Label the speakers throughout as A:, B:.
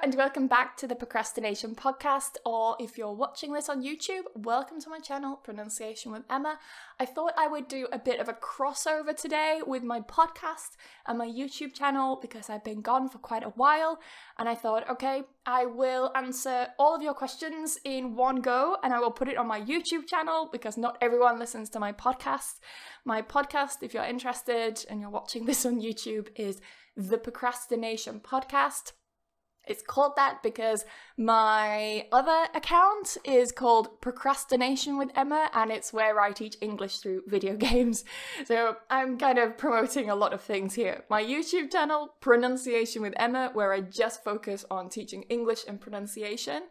A: and welcome back to the Procrastination Podcast, or if you're watching this on YouTube, welcome to my channel, Pronunciation with Emma. I thought I would do a bit of a crossover today with my podcast and my YouTube channel because I've been gone for quite a while, and I thought, okay, I will answer all of your questions in one go, and I will put it on my YouTube channel because not everyone listens to my podcast. My podcast, if you're interested and you're watching this on YouTube, is the Procrastination Podcast. It's called that because my other account is called Procrastination with Emma, and it's where I teach English through video games. So I'm kind of promoting a lot of things here. My YouTube channel, Pronunciation with Emma, where I just focus on teaching English and pronunciation.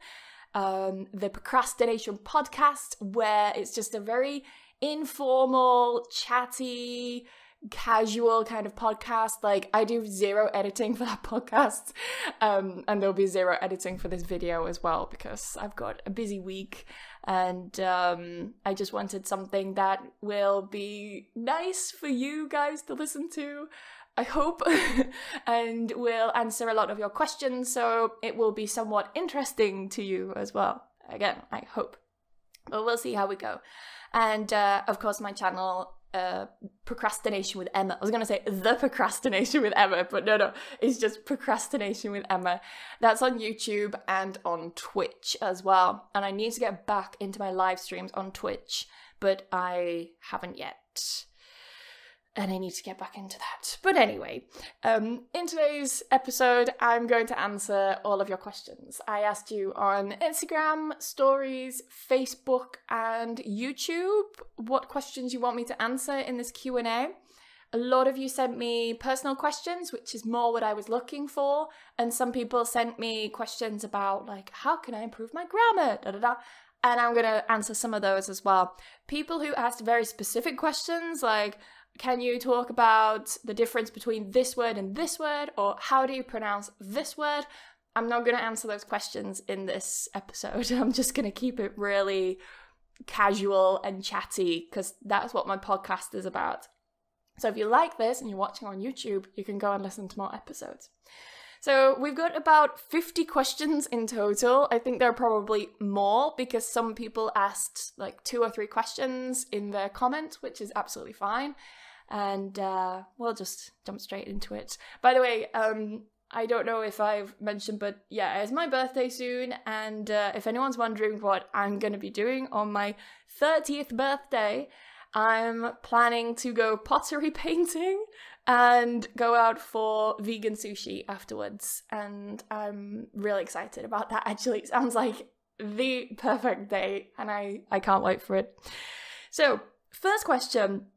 A: The Procrastination Podcast, where it's just a very informal, chatty, casual kind of podcast. Like, I do zero editing for that podcast, and there'll be zero editing for this video as well because I've got a busy week, and I just wanted something that will be nice for you guys to listen to, I hope, and will answer a lot of your questions, so it will be somewhat interesting to you as well. Again, I hope, but we'll see how we go. And of course my channel, Procrastination with Emma. I was going to say the Procrastination with Emma, but no, it's just Procrastination with Emma. That's on YouTube and on Twitch as well. And I need to get back into my live streams on Twitch, but I haven't yet. And I need to get back into that. But anyway, in today's episode, I'm going to answer all of your questions. I asked you on Instagram, stories, Facebook, and YouTube what questions you want me to answer in this Q&A. A lot of you sent me personal questions, which is more what I was looking for. And some people sent me questions about, like, how can I improve my grammar? And I'm going to answer some of those as well. People who asked very specific questions, like, can you talk about the difference between this word and this word, or how do you pronounce this word? I'm not going to answer those questions in this episode. I'm just going to keep it really casual and chatty because that's what my podcast is about. So if you like this and you're watching on YouTube, you can go and listen to more episodes. So we've got about 50 questions in total. I think there are probably more because some people asked like 2 or 3 questions in their comments, which is absolutely fine. And we'll just jump straight into it. By the way, I don't know if I've mentioned, but yeah, it's my birthday soon. And if anyone's wondering what I'm going to be doing on my 30th birthday, I'm planning to go pottery painting and go out for vegan sushi afterwards. And I'm really excited about that, actually. It sounds like the perfect day, and I can't wait for it. So, first question.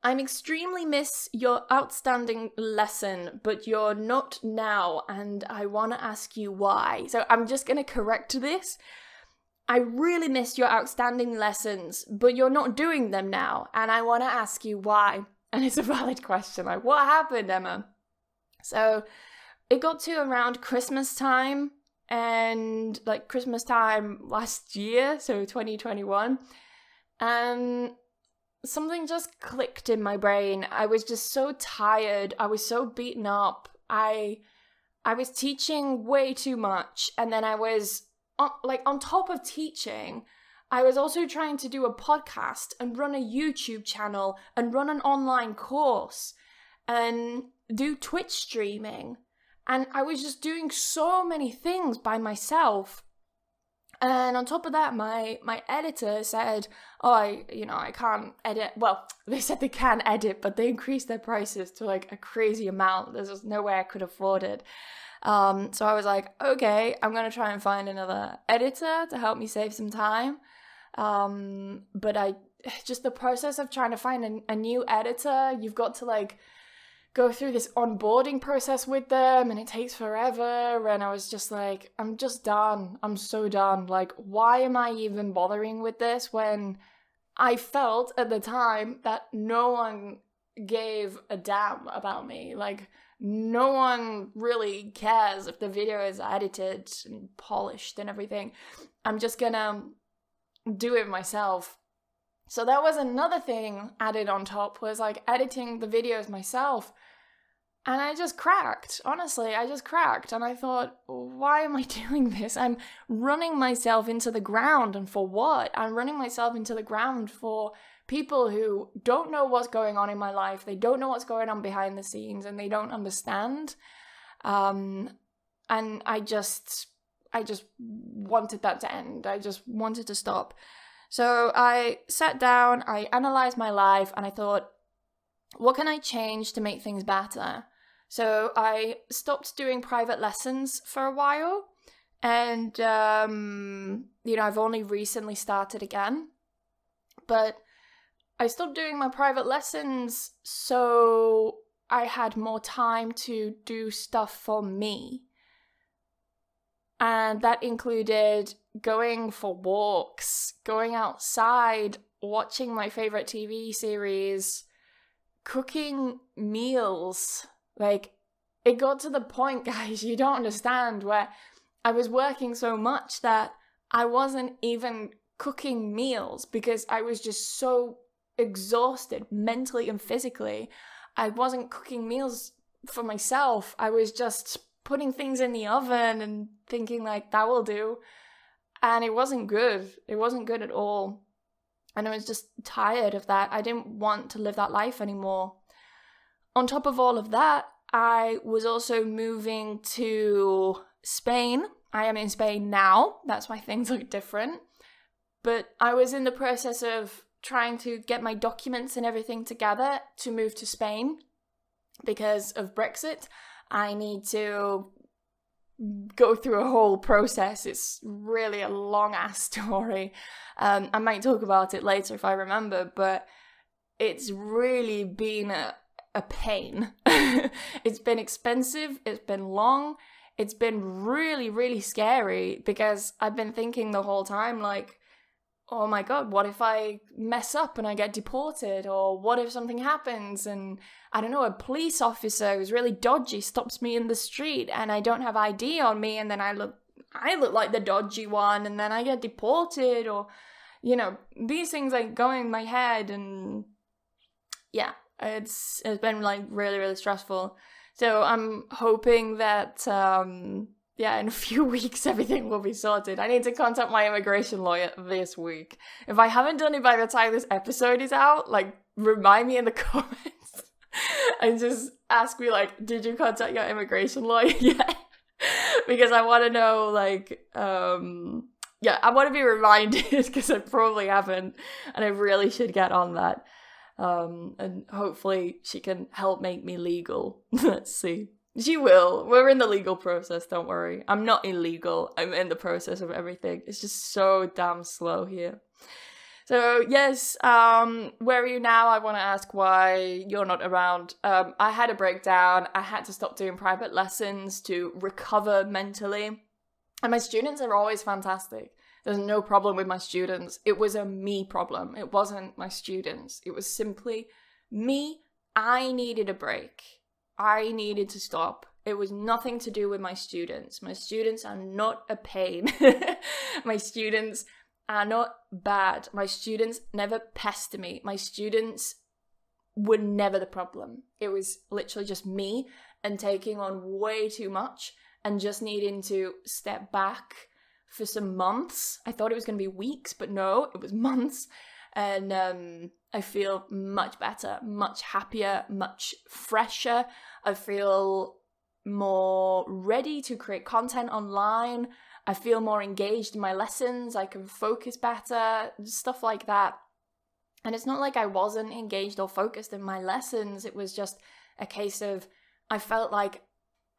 A: I'm extremely miss your outstanding lesson, but you're not now, and I want to ask you why. So I'm just going to correct this. I really miss your outstanding lessons, but you're not doing them now, and I want to ask you why. And it's a valid question, like, what happened, Emma? So it got to around Christmas time, and like Christmas time last year, so 2021, and something just clicked in my brain. I was just so tired. I was so beaten up. I was teaching way too much, and then I was on top of teaching, I was also trying to do a podcast and run a YouTube channel and run an online course and do Twitch streaming. And I was just doing so many things by myself. And on top of that, my editor said, oh, I can't edit. Well, they said they can edit, but they increased their prices to like a crazy amount. There's just no way I could afford it. So I was like, okay, I'm going to try and find another editor to help me save some time. But just the process of trying to find a new editor, you've got to like go through this onboarding process with them, and it takes forever. And I was just like, I'm just done. I'm so done. Like, why am I even bothering with this when I felt at the time that no one gave a damn about me? Like, no one really cares if the video is edited and polished and everything. I'm just gonna do it myself. So that was another thing added on top, was like editing the videos myself. And I just cracked. Honestly, I just cracked. And I thought, why am I doing this? I'm running myself into the ground, and for what? I'm running myself into the ground for people who don't know what's going on in my life. They don't know what's going on behind the scenes, and they don't understand. And I just wanted that to end. I just wanted to stop. So I sat down, I analysed my life, and I thought, what can I change to make things better? So I stopped doing private lessons for a while, and, I've only recently started again. But I stopped doing my private lessons so I had more time to do stuff for me. And that included going for walks, going outside, watching my favourite TV series, cooking meals. Like, it got to the point, guys, you don't understand, where I was working so much that I wasn't even cooking meals because I was just so exhausted mentally and physically. I wasn't cooking meals for myself. I was just putting things in the oven and thinking like, that will do. And it wasn't good. It wasn't good at all. And I was just tired of that. I didn't want to live that life anymore. On top of all of that, I was also moving to Spain. I am in Spain now. That's why things look different. But I was in the process of trying to get my documents and everything together to move to Spain because of Brexit. I need to go through a whole process. It's really a long-ass story. I might talk about it later if I remember, but it's really been a pain. It's been expensive, it's been long, it's been really, really scary because I've been thinking the whole time like, oh my god, what if I mess up and I get deported? Or what if something happens and, I don't know, a police officer who's really dodgy stops me in the street and I don't have ID on me, and then I look like the dodgy one and then I get deported, or, these things like go in my head, and yeah, it's been like really, really stressful. So I'm hoping that in a few weeks, everything will be sorted. I need to contact my immigration lawyer this week. If I haven't done it by the time this episode is out, like, remind me in the comments and just ask me, like, did you contact your immigration lawyer yet? Because I want to know, like, I want to be reminded because I probably haven't, and I really should get on that. And hopefully she can help make me legal. Let's see. She will. We're in the legal process, don't worry. I'm not illegal. I'm in the process of everything. It's just so damn slow here. So, yes, where are you now? I want to ask why you're not around. I had a breakdown. I had to stop doing private lessons to recover mentally. And my students are always fantastic. There's no problem with my students. It was a me problem. It wasn't my students. It was simply me. I needed a break. I needed to stop. It was nothing to do with my students. My students are not a pain. My students are not bad. My students never pester me. My students were never the problem. It was literally just me and taking on way too much and just needing to step back for some months. I thought it was going to be weeks, but no, it was months. And I feel much better, much happier, much fresher. I feel more ready to create content online. I feel more engaged in my lessons. I can focus better, stuff like that. And it's not like I wasn't engaged or focused in my lessons. It was just a case of I felt like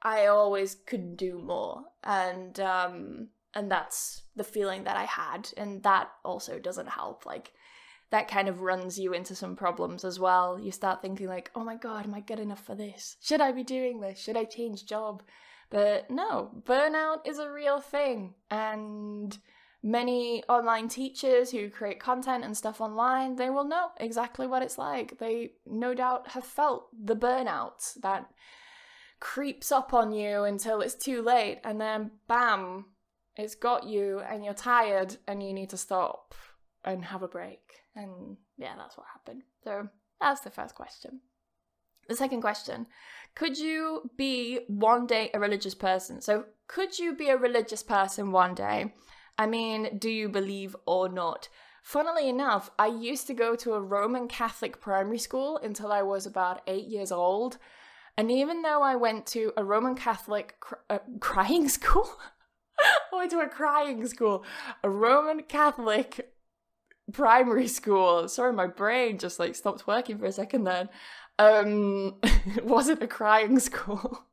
A: I always could do more. And that's the feeling that I had. And that also doesn't help. Like, that kind of runs you into some problems as well. You start thinking like, oh my god, am I good enough for this? Should I be doing this? Should I change job? But no, burnout is a real thing. And many online teachers who create content and stuff online, they will know exactly what it's like. They no doubt have felt the burnout that creeps up on you until it's too late. And then bam, it's got you and you're tired and you need to stop and have a break. And yeah, that's what happened. So that's the first question. The second question, could you be one day a religious person? So could you be a religious person one day? I mean, do you believe or not? Funnily enough, I used to go to a Roman Catholic primary school until I was about 8 years old. And even though I went to a Roman Catholic crying school, I went to a crying school, a Roman Catholic primary school. Sorry, my brain just like stopped working for a second then. It wasn't a crying school.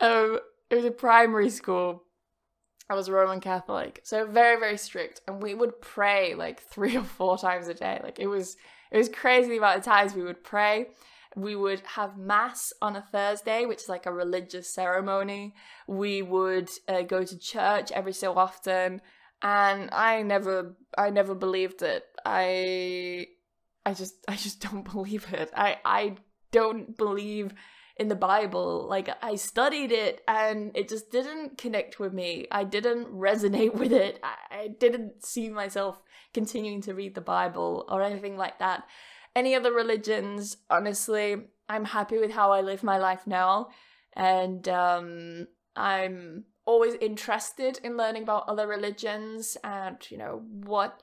A: It was a primary school. I was Roman Catholic, so very, very strict, and we would pray like 3 or 4 times a day. Like it was crazy the amount of times we would pray. We would have mass on a Thursday, which is like a religious ceremony. We would go to church every so often, and I never believed it. I just don't believe it. I don't believe in the Bible. Like, I studied it and it just didn't connect with me. I didn't resonate with it. I didn't see myself continuing to read the Bible or anything like that. Any other religions, honestly, I'm happy with how I live my life now. And I'm always interested in learning about other religions and, you know, what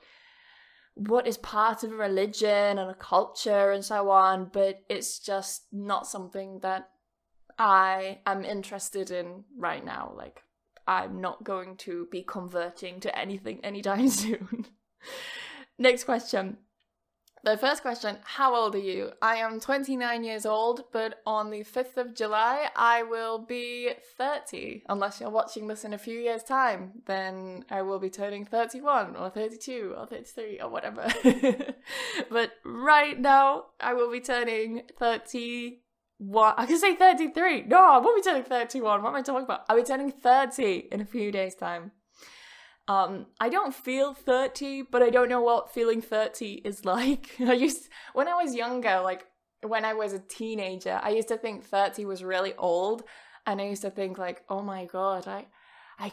A: is part of a religion and a culture and so on, but it's just not something that I am interested in right now. Like, I'm not going to be converting to anything anytime soon. Next question. The first question, how old are you? I am 29 years old, but on the 5th of July, I will be 30. Unless you're watching this in a few years' time, then I will be turning 31 or 32 or 33 or whatever. But right now, I will be turning 31. I can say 33. No, I won't be turning 31. What am I talking about? I'll be turning 30 in a few days' time. I don't feel 30, but I don't know what feeling 30 is like. When I was younger, like when I was a teenager, I used to think 30 was really old. And I used to think like, oh my God, I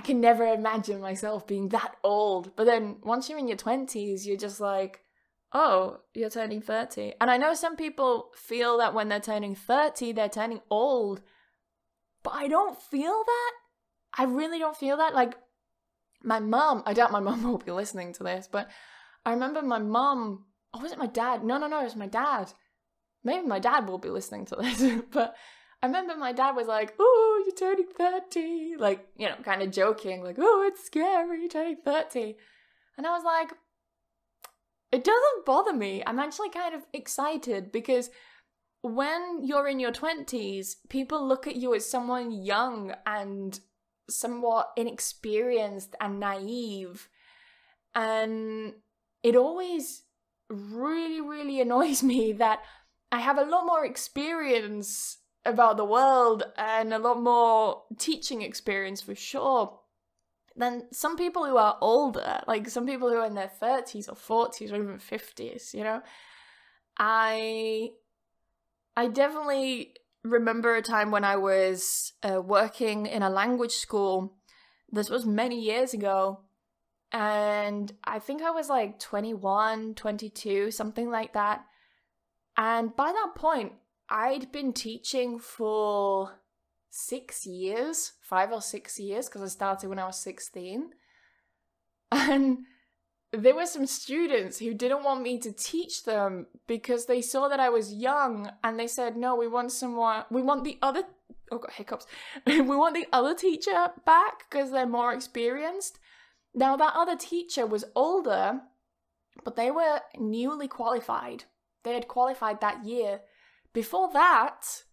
A: can never imagine myself being that old. But then once you're in your 20s, you're just like, oh, you're turning 30. And I know some people feel that when they're turning 30, they're turning old. But I don't feel that. I really don't feel that. Like, my mum, I doubt my mum will be listening to this, but I remember my mum, oh, was it my dad? No, it was my dad. Maybe my dad will be listening to this, but I remember my dad was like, oh, you're turning 30. Like, you know, kind of joking, like, oh, it's scary turning 30. And I was like, it doesn't bother me. I'm actually kind of excited because when you're in your 20s, people look at you as someone young and somewhat inexperienced and naive, and it always really, really annoys me that I have a lot more experience about the world and a lot more teaching experience for sure than some people who are older, like some people who are in their 30s or 40s or even 50s, you know. I definitely remember a time when I was working in a language school. This was many years ago, and I think I was like 21, 22, something like that. And by that point, I'd been teaching for 6 years, 5 or 6 years, because I started when I was 16. And there were some students who didn't want me to teach them because they saw that I was young, and they said, no, we want the other, oh, got hiccups. We want the other teacher back because they're more experienced. Now, that other teacher was older, but they were newly qualified. They had qualified that year. Before that,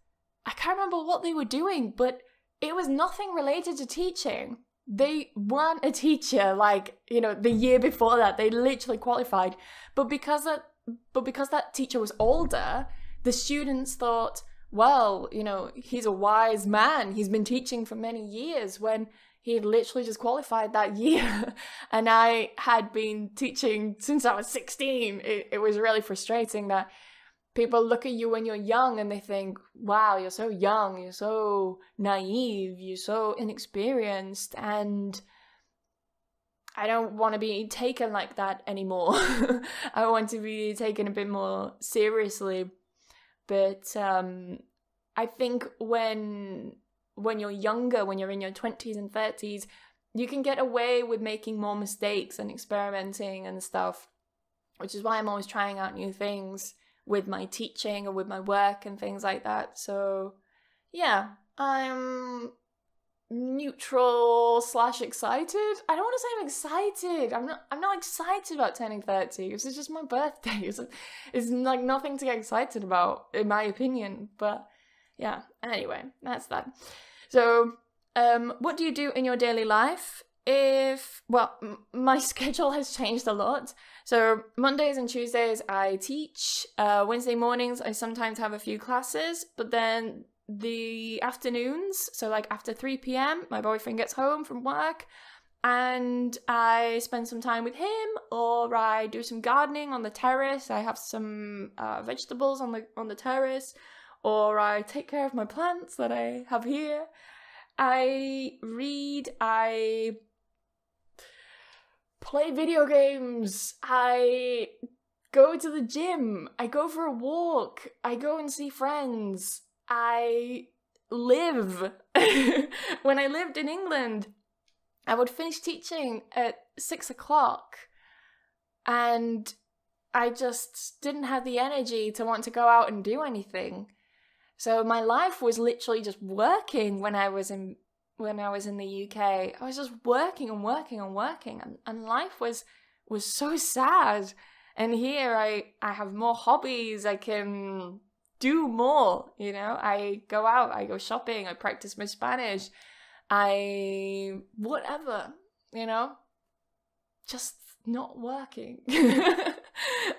A: I can't remember what they were doing, but it was nothing related to teaching. They weren't a teacher, like, you know, the year before that. They literally qualified. But because that teacher was older, the students thought, well, you know, he's a wise man. He's been teaching for many years, when he had literally just qualified that year. And I had been teaching since I was 16. It was really frustrating that people look at you when you're young and they think, wow, you're so young, you're so naive, you're so inexperienced. And I don't want to be taken like that anymore. I want to be taken a bit more seriously. But I think when you're younger, when you're in your 20s and 30s, you can get away with making more mistakes and experimenting and stuff, which is why I'm always trying out new things with my teaching or with my work and things like that. So yeah, I'm neutral / excited. I don't want to say I'm excited. I'm not excited about turning 30. This is just my birthday. It's like nothing to get excited about, in my opinion. But yeah, anyway, that's that. So what do you do in your daily life? My schedule has changed a lot. So Mondays and Tuesdays I teach. Wednesday mornings I sometimes have a few classes, but then the afternoons, so like after 3 p.m, my boyfriend gets home from work and I spend some time with him, or I do some gardening on the terrace. I have some vegetables on the terrace, or I take care of my plants that I have here. I read, I play video games, I go to the gym, I go for a walk, I go and see friends, I live. When I lived in England, I would finish teaching at 6 o'clock and I just didn't have the energy to want to go out and do anything. So my life was literally just working when I was in the UK. I was just working and working and working, and life was so sad. And here I have more hobbies. I can do more, you know. I go out, I go shopping, I practice my Spanish, whatever, you know, just not working.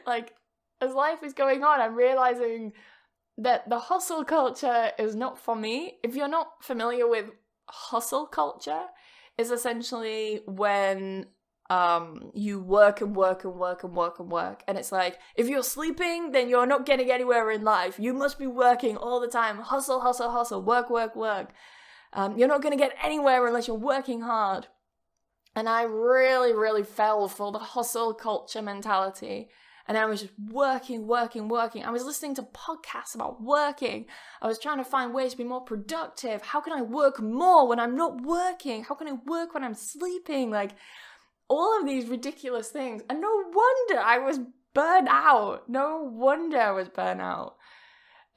A: Like, as life is going on, I'm realizing that the hustle culture is not for me. If you're not familiar with hustle culture, is essentially when you work and work and work and work and work, and it's like, if you're sleeping, then you're not getting anywhere in life. You must be working all the time. Hustle, hustle, hustle. Work, work, work. You're not going to get anywhere unless you're working hard. And I really, really fell for the hustle culture mentality. And I was just working, working, working. I was listening to podcasts about working. I was trying to find ways to be more productive. How can I work more when I'm not working? How can I work when I'm sleeping? Like, all of these ridiculous things. And no wonder I was burnt out. No wonder I was burnt out.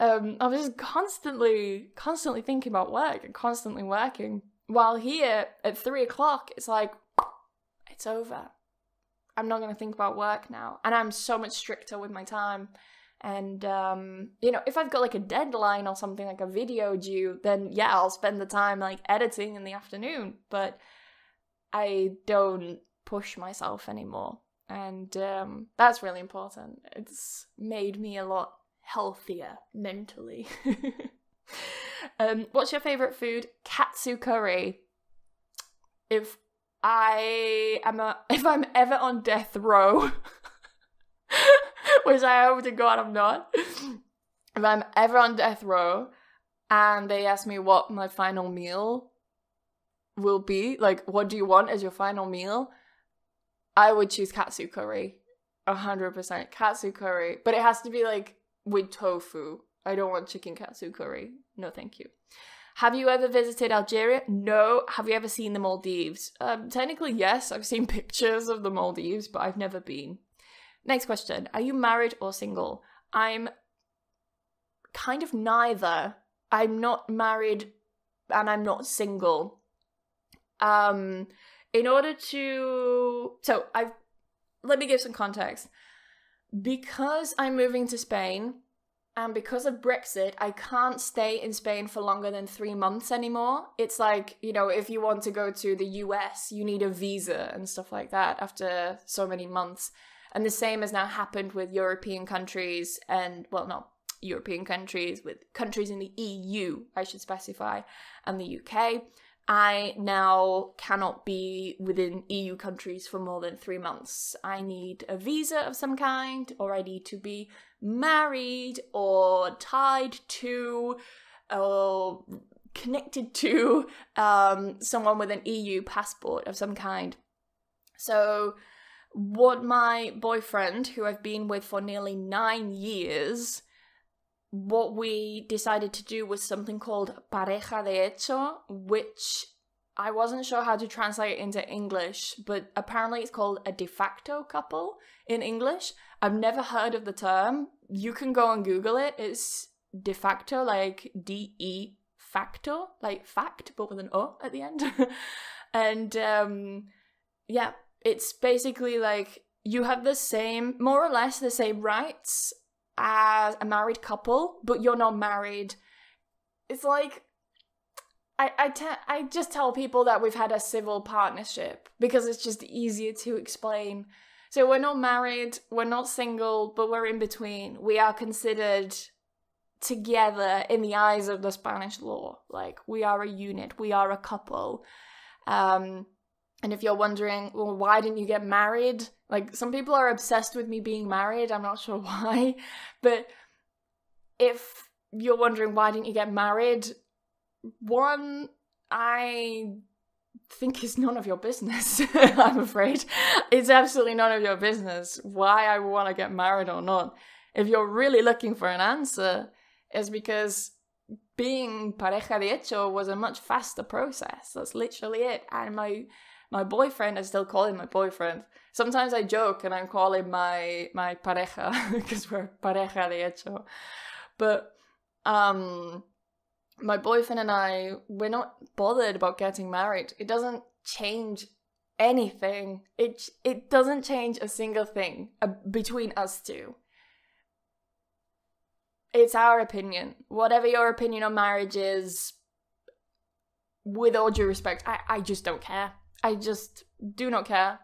A: I was just constantly thinking about work and constantly working. While here at 3 o'clock, it's like, it's over. I'm not going to think about work now. And I'm so much stricter with my time. And, you know, if I've got like a deadline or something, like a video due, then yeah, I'll spend the time like editing in the afternoon. But I don't push myself anymore. And that's really important. It's made me a lot healthier mentally. What's your favorite food? Katsu curry. If I'm ever on death row, which I hope to God I'm not, if I'm ever on death row and they ask me what my final meal will be, like, what do you want as your final meal? I would choose katsu curry. 100% katsu curry. But it has to be like with tofu. I don't want chicken katsu curry. No, thank you. Have you ever visited Algeria? No. Have you ever seen the Maldives? Technically, yes. I've seen pictures of the Maldives, but I've never been. Next question. Are you married or single? I'm kind of neither. I'm not married and I'm not single. Let me give some context. Because I'm moving to Spain, and because of Brexit, I can't stay in Spain for longer than 3 months anymore. It's like, you know, if you want to go to the US, you need a visa and stuff like that after so many months. And the same has now happened with European countries and, well, not European countries, with countries in the EU, I should specify, and the UK. I now cannot be within EU countries for more than 3 months. I need a visa of some kind, or I need to be married or tied to or connected to someone with an EU passport of some kind. So what my boyfriend, who I've been with for nearly 9 years, what we decided to do was something called pareja de hecho, which I wasn't sure how to translate into English, but apparently it's called a de facto couple in English. I've never heard of the term. You can go and Google it. It's de facto, like D-E facto, like fact, but with an O at the end. And yeah, it's basically like you have the same, more or less the same rights as a married couple, but you're not married. It's like, I just tell people that we've had a civil partnership because it's just easier to explain. So we're not married, we're not single, but we're in between. We are considered together in the eyes of the Spanish law. Like, we are a unit, we are a couple. And if you're wondering, well, why didn't you get married? Like, some people are obsessed with me being married. I'm not sure why. But if you're wondering, why didn't you get married? One, I think it's none of your business, I'm afraid. It's absolutely none of your business why I want to get married or not. If you're really looking for an answer, it's because being pareja de hecho was a much faster process. That's literally it. And my boyfriend, I still call him my boyfriend. Sometimes I joke and I call him my pareja because we're pareja de hecho. But my boyfriend and I, we're not bothered about getting married. It doesn't change anything. It doesn't change a single thing between us two. It's our opinion. Whatever your opinion on marriage is, with all due respect, I just don't care. I just do not care.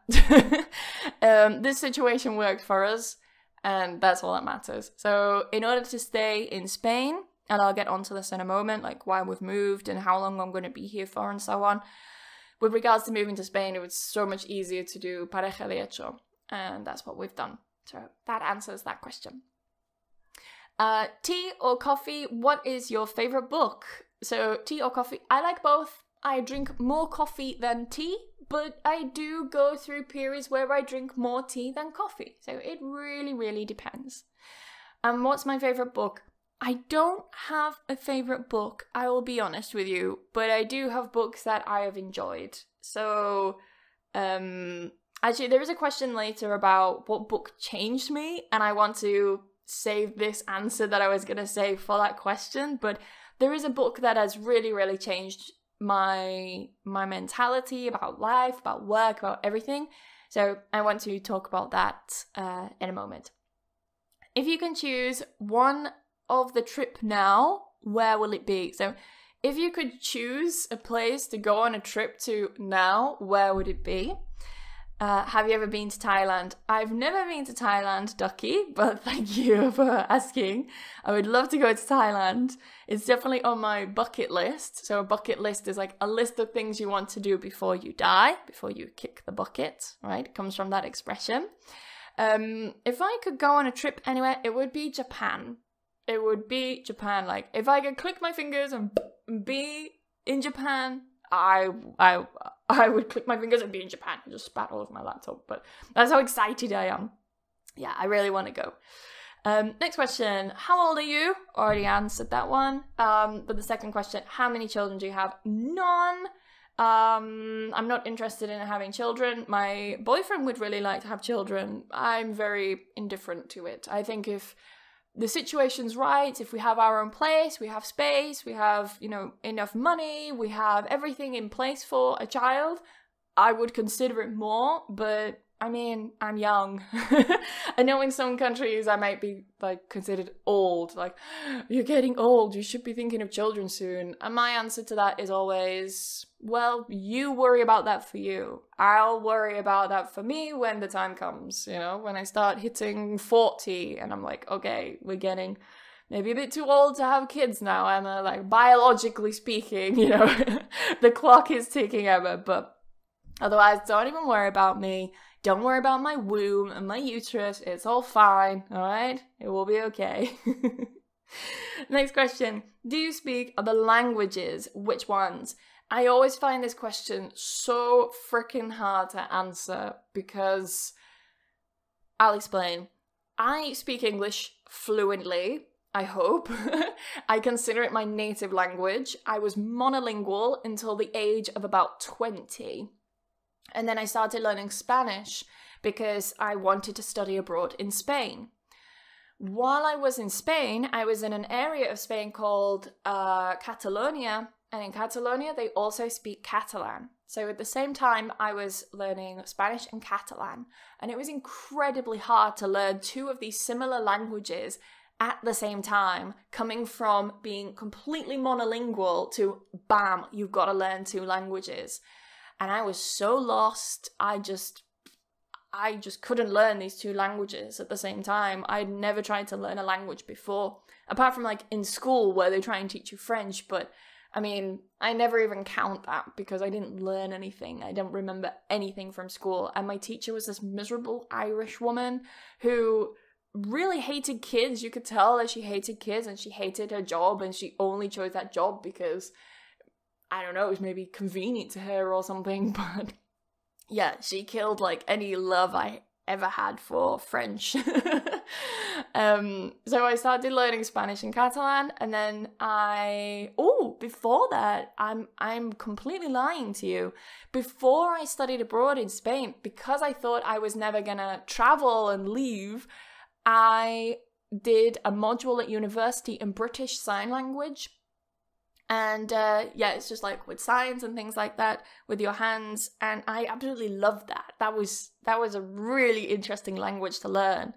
A: This situation worked for us, and that's all that matters. So in order to stay in Spain, and I'll get onto this in a moment, like why we've moved and how long I'm going to be here for and so on. With regards to moving to Spain, it was so much easier to do pareja de hecho, and that's what we've done. So that answers that question. Tea or coffee? What is your favorite book? So tea or coffee? I like both. I drink more coffee than tea, but I do go through periods where I drink more tea than coffee. So it really, really depends. And what's my favorite book? I don't have a favorite book, I will be honest with you, but I do have books that I have enjoyed. So, actually, there is a question later about what book changed me, and I want to save this answer that I was going to say for that question, but there is a book that has really, really changed my mentality about life, about work, about everything. So I want to talk about that in a moment. If you can choose one of the trip now, where will it be? So if you could choose a place to go on a trip to now, where would it be? Have you ever been to Thailand? I've never been to Thailand, Ducky, but thank you for asking. I would love to go to Thailand. It's definitely on my bucket list. So a bucket list is like a list of things you want to do before you die, before you kick the bucket, right? It comes from that expression. If I could go on a trip anywhere, it would be Japan. It would be Japan. Like, if I could click my fingers and be in Japan, I would click my fingers and be in Japan. I just spat all over my laptop, but that's how excited I am. Yeah, I really want to go. Next question. How old are you? Already answered that one. But the second question, how many children do you have? None. I'm not interested in having children. My boyfriend would really like to have children. I'm very indifferent to it. I think if the situation's right, if we have our own place, we have space, we have, enough money, we have everything in place for a child, I would consider it more, but I mean, I'm young. I know in some countries I might be considered old, you're getting old, you should be thinking of children soon. And my answer to that is always, well, you worry about that for you. I'll worry about that for me when the time comes, when I start hitting 40 and I'm like, okay, we're getting maybe a bit too old to have kids now, Emma, biologically speaking, the clock is ticking, Emma, but otherwise, don't even worry about me. Don't worry about my womb and my uterus. It's all fine, all right? It will be okay. Next question. Do you speak other languages? Which ones? I always find this question so freaking hard to answer because I'll explain. I speak English fluently, I hope. I consider it my native language. I was monolingual until the age of about 20. And then I started learning Spanish because I wanted to study abroad in Spain. While I was in Spain, I was in an area of Spain called Catalonia. And in Catalonia, they also speak Catalan. So at the same time, I was learning Spanish and Catalan. And it was incredibly hard to learn two of these similar languages at the same time, coming from being completely monolingual to, bam, you've got to learn two languages. And I was so lost, I just couldn't learn these two languages at the same time. I'd never tried to learn a language before, apart from like in school where they try and teach you French, but I mean, I never even count that because I didn't learn anything. I don't remember anything from school. And my teacher was this miserable Irish woman who really hated kids. You could tell that she hated kids and she hated her job, and she only chose that job because, I don't know, it was maybe convenient to her or something. But yeah, she killed like any love I ever had for French. So I started learning Spanish and Catalan, and then before that, I'm completely lying to you. Before I studied abroad in Spain, because I thought I was never gonna travel and leave, I did a module at university in British Sign Language. And it's just like with signs and things like that with your hands. And I absolutely loved that. That was a really interesting language to learn.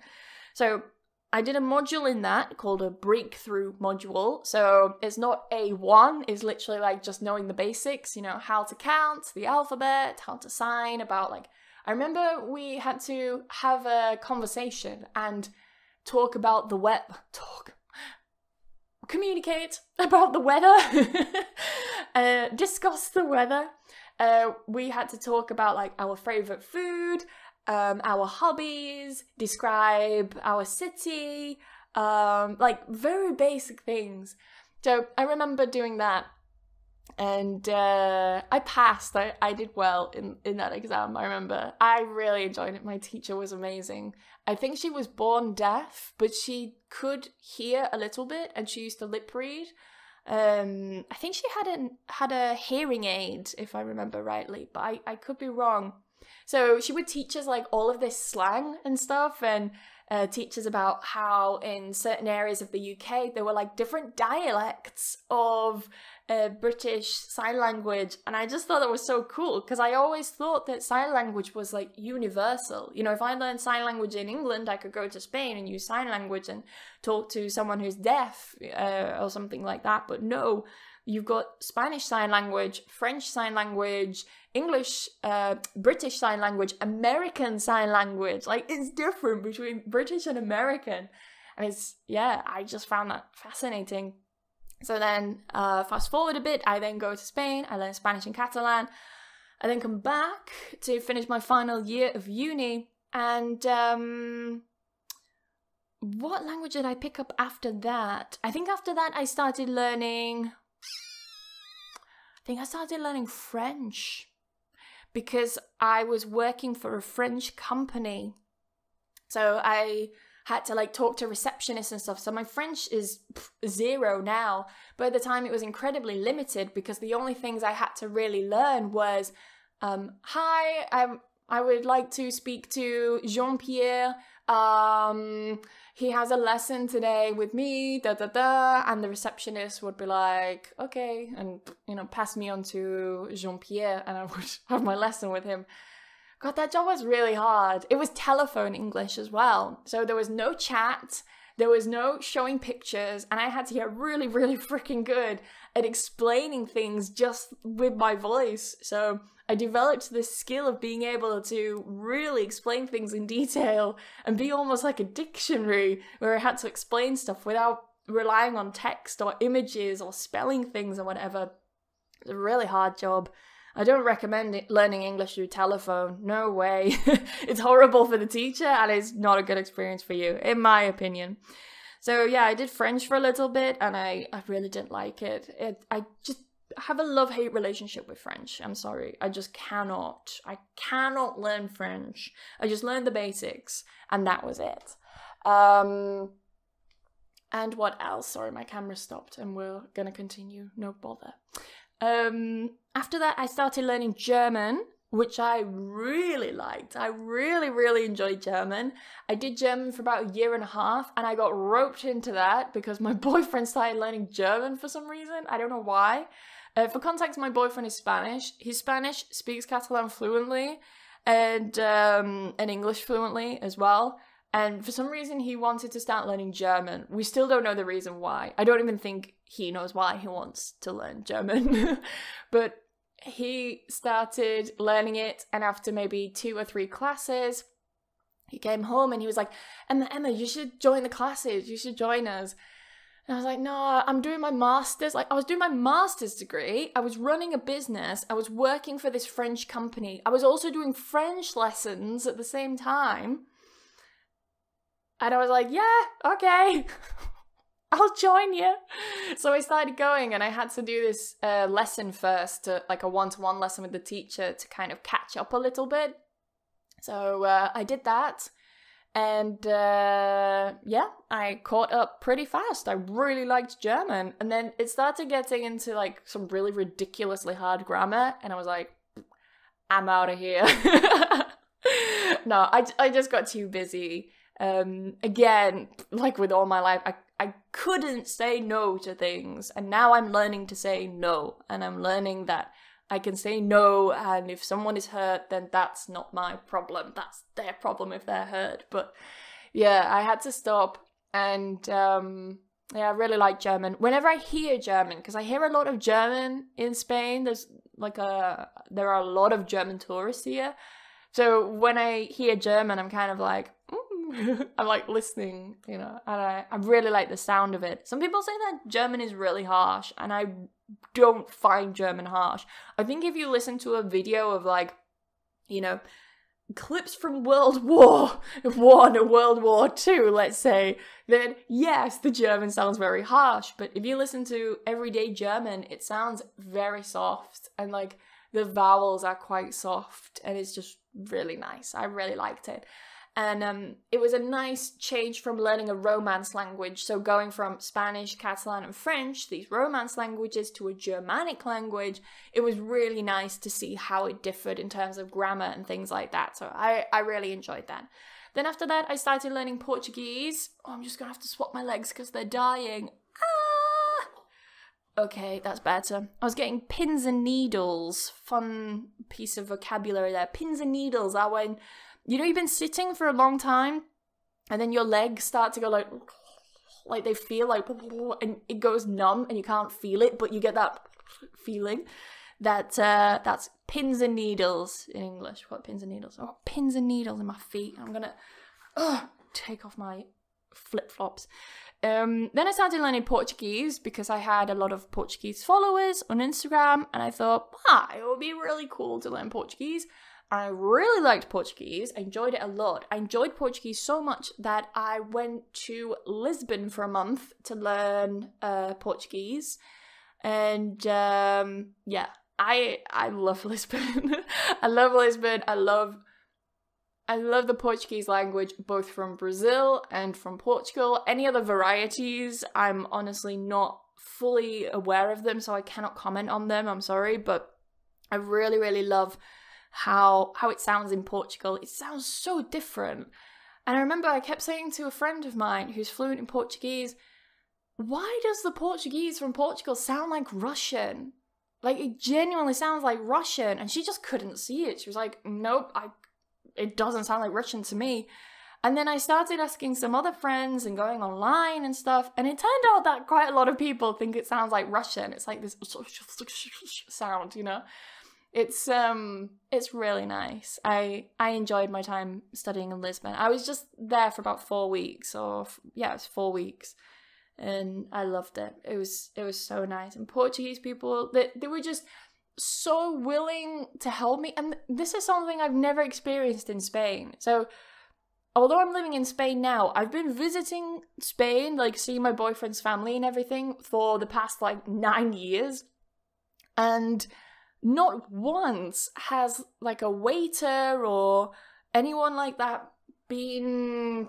A: So I did a module in that called a breakthrough module. So it's not A1, it's literally like just knowing the basics, you know, how to count, the alphabet, how to sign, about like, I remember we had to have a conversation and talk about the communicate about the weather, discuss the weather. We had to talk about like our favorite food, our hobbies, describe our city, like very basic things. So I remember doing that, and I passed. I did well in that exam. I remember I really enjoyed it. My teacher was amazing. I think she was born deaf, but she could hear a little bit, and she used to lip read. I think she had a hearing aid, if I remember rightly, but I could be wrong. So she would teach us like all of this slang and stuff, and teach us about how in certain areas of the UK there were like different dialects of British Sign Language. And I just thought that was so cool, because I always thought that sign language was like universal. You know, if I learned sign language in England, I could go to Spain and use sign language and talk to someone who's deaf or something like that. But no, you've got Spanish Sign Language, French Sign Language, English, British Sign Language, American Sign Language. Like, it's different between British and American. And I just found that fascinating. So then, fast forward a bit, I then go to Spain, I learn Spanish and Catalan, I then come back to finish my final year of uni, and what language did I pick up after that? I think after that I started learning French, because I was working for a French company. So I had to like talk to receptionists and stuff. So my French is zero now, but at the time it was incredibly limited, because the only things I had to really learn was, hi, I would like to speak to Jean-Pierre. He has a lesson today with me, and the receptionist would be like, okay, and, you know, pass me on to Jean-Pierre, and I would have my lesson with him. God, that job was really hard. It was telephone English as well. So there was no chat, there was no showing pictures, and I had to get really, really freaking good at explaining things just with my voice. So I developed this skill of being able to really explain things in detail and be almost like a dictionary, where I had to explain stuff without relying on text or images or spelling things or whatever. It's a really hard job. I don't recommend learning English through telephone. No way. It's horrible for the teacher, and it's not a good experience for you, in my opinion. So yeah, I did French for a little bit, and I really didn't like it. have a love-hate relationship with French. I'm sorry. I just cannot. I cannot learn French. I just learned the basics, and that was it. And what else? Sorry, my camera stopped, and we're gonna continue. No bother. After that, I started learning German, which I really liked. I really, really enjoyed German. I did German for about 1.5 years, and I got roped into that because my boyfriend started learning German for some reason. I don't know why. For context, my boyfriend is Spanish. He's Spanish, speaks Catalan fluently, and English fluently as well. And for some reason, he wanted to start learning German. We still don't know the reason why. I don't even think he knows why he wants to learn German. But he started learning it, and after maybe 2 or 3 classes, he came home and he was like, Emma, you should join the classes. You should join us. And I was like, no, I'm doing my master's. Like, I was doing my master's degree. I was running a business. I was working for this French company. I was also doing French lessons at the same time. And I was like, yeah, okay, I'll join you. So I started going, and I had to do this lesson first, like a one-to-one lesson with the teacher to kind of catch up a little bit. So I did that. And yeah, I caught up pretty fast. I really liked German. And then it started getting into like some really ridiculously hard grammar. And I was like, I'm out of here. No, I just got too busy. Again, like with all my life, I couldn't say no to things, and now I'm learning to say no, and I'm learning that I can say no, and if someone is hurt, then that's not my problem, that's their problem if they're hurt. But yeah, I had to stop, and yeah, I really like German. Whenever I hear German, because I hear a lot of German in Spain, there are a lot of German tourists here, so when I hear German, I'm kind of like, I'm like listening, you know, and I really like the sound of it. Some people say that German is really harsh, and I don't find German harsh. I think if you listen to a video of like, you know, clips from World War I or World War II, let's say, then yes, the German sounds very harsh. But if you listen to everyday German, it sounds very soft, and like the vowels are quite soft, and it's just really nice. I really liked it. And it was a nice change from learning a Romance language. So going from Spanish, Catalan, and French, these Romance languages, to a Germanic language, it was really nice to see how it differed in terms of grammar and things like that. So I really enjoyed that. Then after that, I started learning Portuguese. Oh, I'm just going to have to swap my legs because they're dying. Ah! Okay, that's better. I was getting pins and needles. Fun piece of vocabulary there. Pins and needles are when, you know, you've been sitting for a long time, and then your legs start to go like they feel like, and it goes numb, and you can't feel it, but you get that feeling. That's pins and needles in English. What, pins and needles? Oh, pins and needles in my feet. I'm gonna take off my flip-flops. Then I started learning Portuguese because I had a lot of Portuguese followers on Instagram, and I thought, it would be really cool to learn Portuguese. I really liked Portuguese. I enjoyed it a lot. I enjoyed Portuguese so much that I went to Lisbon for a month to learn Portuguese. And yeah, I love Lisbon. I love Lisbon. I love the Portuguese language, both from Brazil and from Portugal. Any other varieties, I'm honestly not fully aware of them, so I cannot comment on them. I'm sorry, but I really, really love how it sounds in Portugal. It sounds so different. And I remember I kept saying to a friend of mine who's fluent in Portuguese, why does the Portuguese from Portugal sound like Russian? Like, it genuinely sounds like Russian. And she just couldn't see it. She was like, nope, it doesn't sound like Russian to me. And then I started asking some other friends and going online and stuff, and it turned out that quite a lot of people think it sounds like Russian. It's like this sound, you know? It's really nice. I enjoyed my time studying in Lisbon. I was just there for about 4 weeks, it was 4 weeks, and I loved it. It was so nice. And Portuguese people, they were just so willing to help me, and this is something I've never experienced in Spain. So although I'm living in Spain now, I've been visiting Spain, like seeing my boyfriend's family and everything for the past like 9 years. And not once has like a waiter or anyone like that been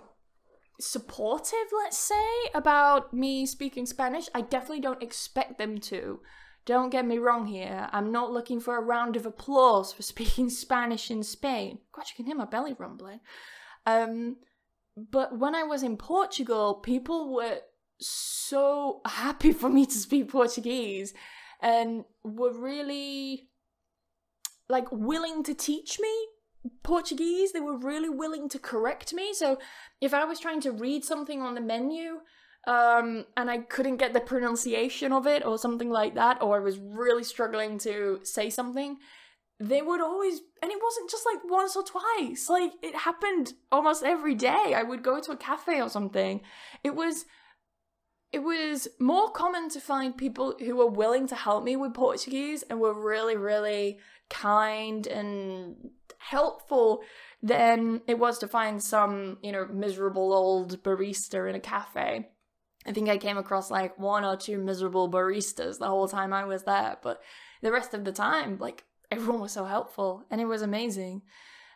A: supportive, let's say, about me speaking Spanish. I definitely don't expect them to. Don't get me wrong here. I'm not looking for a round of applause for speaking Spanish in Spain. God, you can hear my belly rumbling. But when I was in Portugal, people were so happy for me to speak Portuguese and were really like willing to teach me Portuguese. They were really willing to correct me. So if I was trying to read something on the menu and I couldn't get the pronunciation of it or something like that, or I was really struggling to say something, they would always, and it wasn't just like once or twice, like it happened almost every day. I would go to a cafe or something. It was more common to find people who were willing to help me with Portuguese and were really, really kind and helpful than it was to find some, miserable old barista in a cafe. I think I came across like 1 or 2 miserable baristas the whole time I was there, but the rest of the time, like, everyone was so helpful and it was amazing.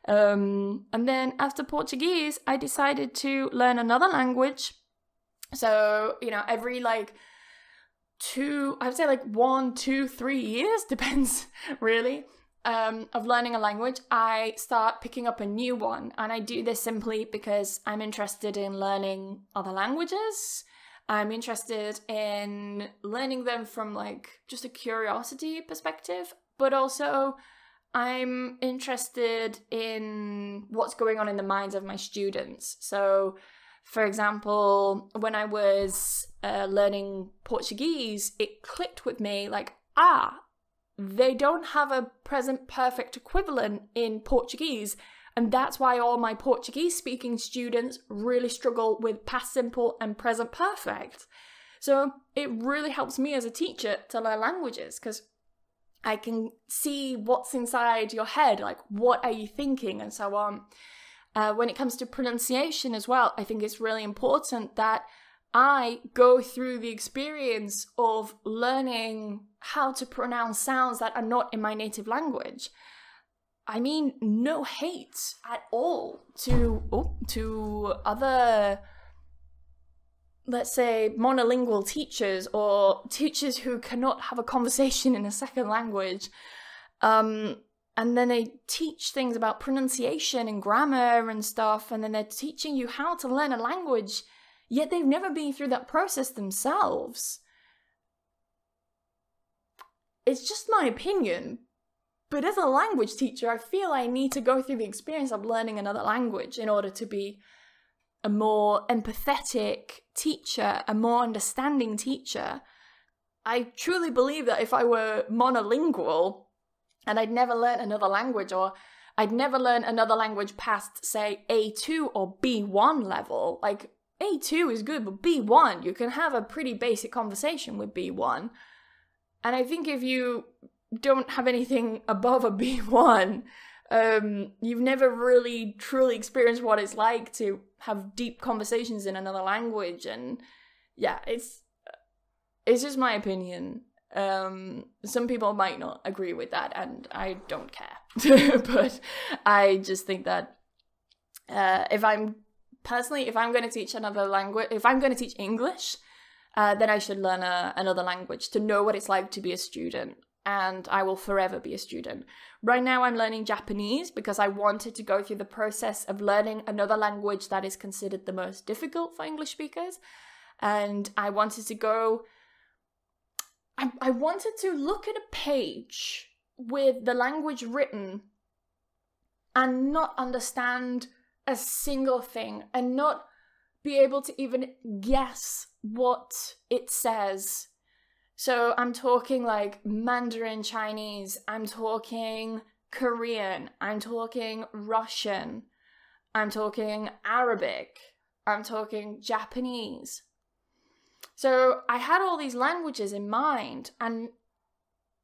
A: And then after Portuguese, I decided to learn another language. So, every like 1, 2, 3 years, depends really, of learning a language, I start picking up a new one. And I do this simply because I'm interested in learning other languages. I'm interested in learning them from like just a curiosity perspective, but also I'm interested in what's going on in the minds of my students. So, for example, when I was learning Portuguese, it clicked with me like, they don't have a present perfect equivalent in Portuguese. And that's why all my Portuguese speaking students really struggle with past simple and present perfect. So it really helps me as a teacher to learn languages because I can see what's inside your head, like what are you thinking and so on. When it comes to pronunciation as well, I think it's really important that I go through the experience of learning how to pronounce sounds that are not in my native language. I mean, no hate at all to other, let's say, monolingual teachers or teachers who cannot have a conversation in a second language. And then they teach things about pronunciation and grammar and stuff, and then they're teaching you how to learn a language, yet they've never been through that process themselves. It's just my opinion, but as a language teacher, I feel I need to go through the experience of learning another language in order to be a more empathetic teacher, a more understanding teacher. I truly believe that if I were monolingual and I'd never learn another language, or I'd never learn another language past, say, A2 or B1 level, like A2 is good, but B1, you can have a pretty basic conversation with B1. And I think if you don't have anything above a B1, you've never really truly experienced what it's like to have deep conversations in another language. And yeah, it's just my opinion. Some people might not agree with that, and I don't care. But I just think that if I'm going to teach another language, if I'm going to teach English, then I should learn another language to know what it's like to be a student. And I will forever be a student. Right now I'm learning Japanese because I wanted to go through the process of learning another language that is considered the most difficult for English speakers. And I wanted to go... I wanted to look at a page with the language written and not understand a single thing and not be able to even guess what it says. So I'm talking like Mandarin Chinese, I'm talking Korean, I'm talking Russian, I'm talking Arabic, I'm talking Japanese. So I had all these languages in mind, and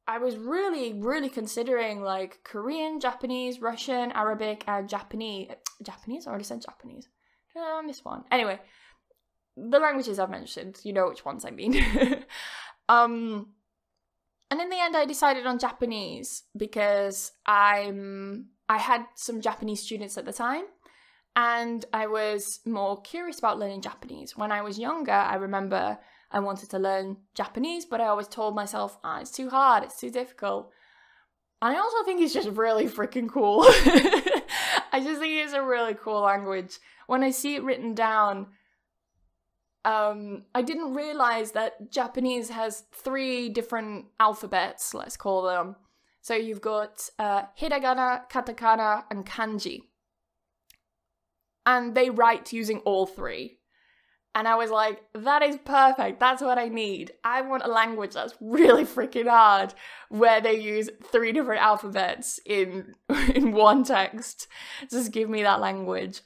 A: I was really, really considering like Korean, Japanese, Russian, Arabic, and Japanese. Japanese? I already said Japanese. I missed one. Anyway, the languages I've mentioned, you know which ones I mean. And in the end, I decided on Japanese because I had some Japanese students at the time, and I was more curious about learning Japanese. When I was younger, I remember I wanted to learn Japanese, but I always told myself, it's too hard, it's too difficult. And I also think it's just really freaking cool. I just think it's a really cool language. When I see it written down, I didn't realize that Japanese has 3 different alphabets, let's call them. So you've got hiragana, katakana, and kanji. And they write using all 3. And I was like, that is perfect. That's what I need. I want a language that's really freaking hard, where they use 3 different alphabets in one text. Just give me that language.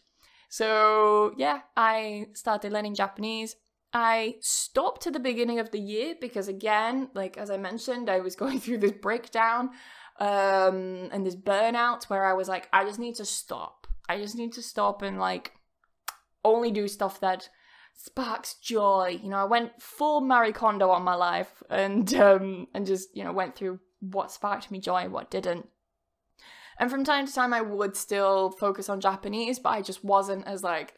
A: So yeah, I started learning Japanese. I stopped at the beginning of the year because, again, like as I mentioned, I was going through this breakdown and this burnout where I was like, I just need to stop. I just need to stop and like only do stuff that sparks joy. You know, I went full Marie Kondo on my life and just, you know, went through what sparked me joy and what didn't. And from time to time I would still focus on Japanese, but I just wasn't as like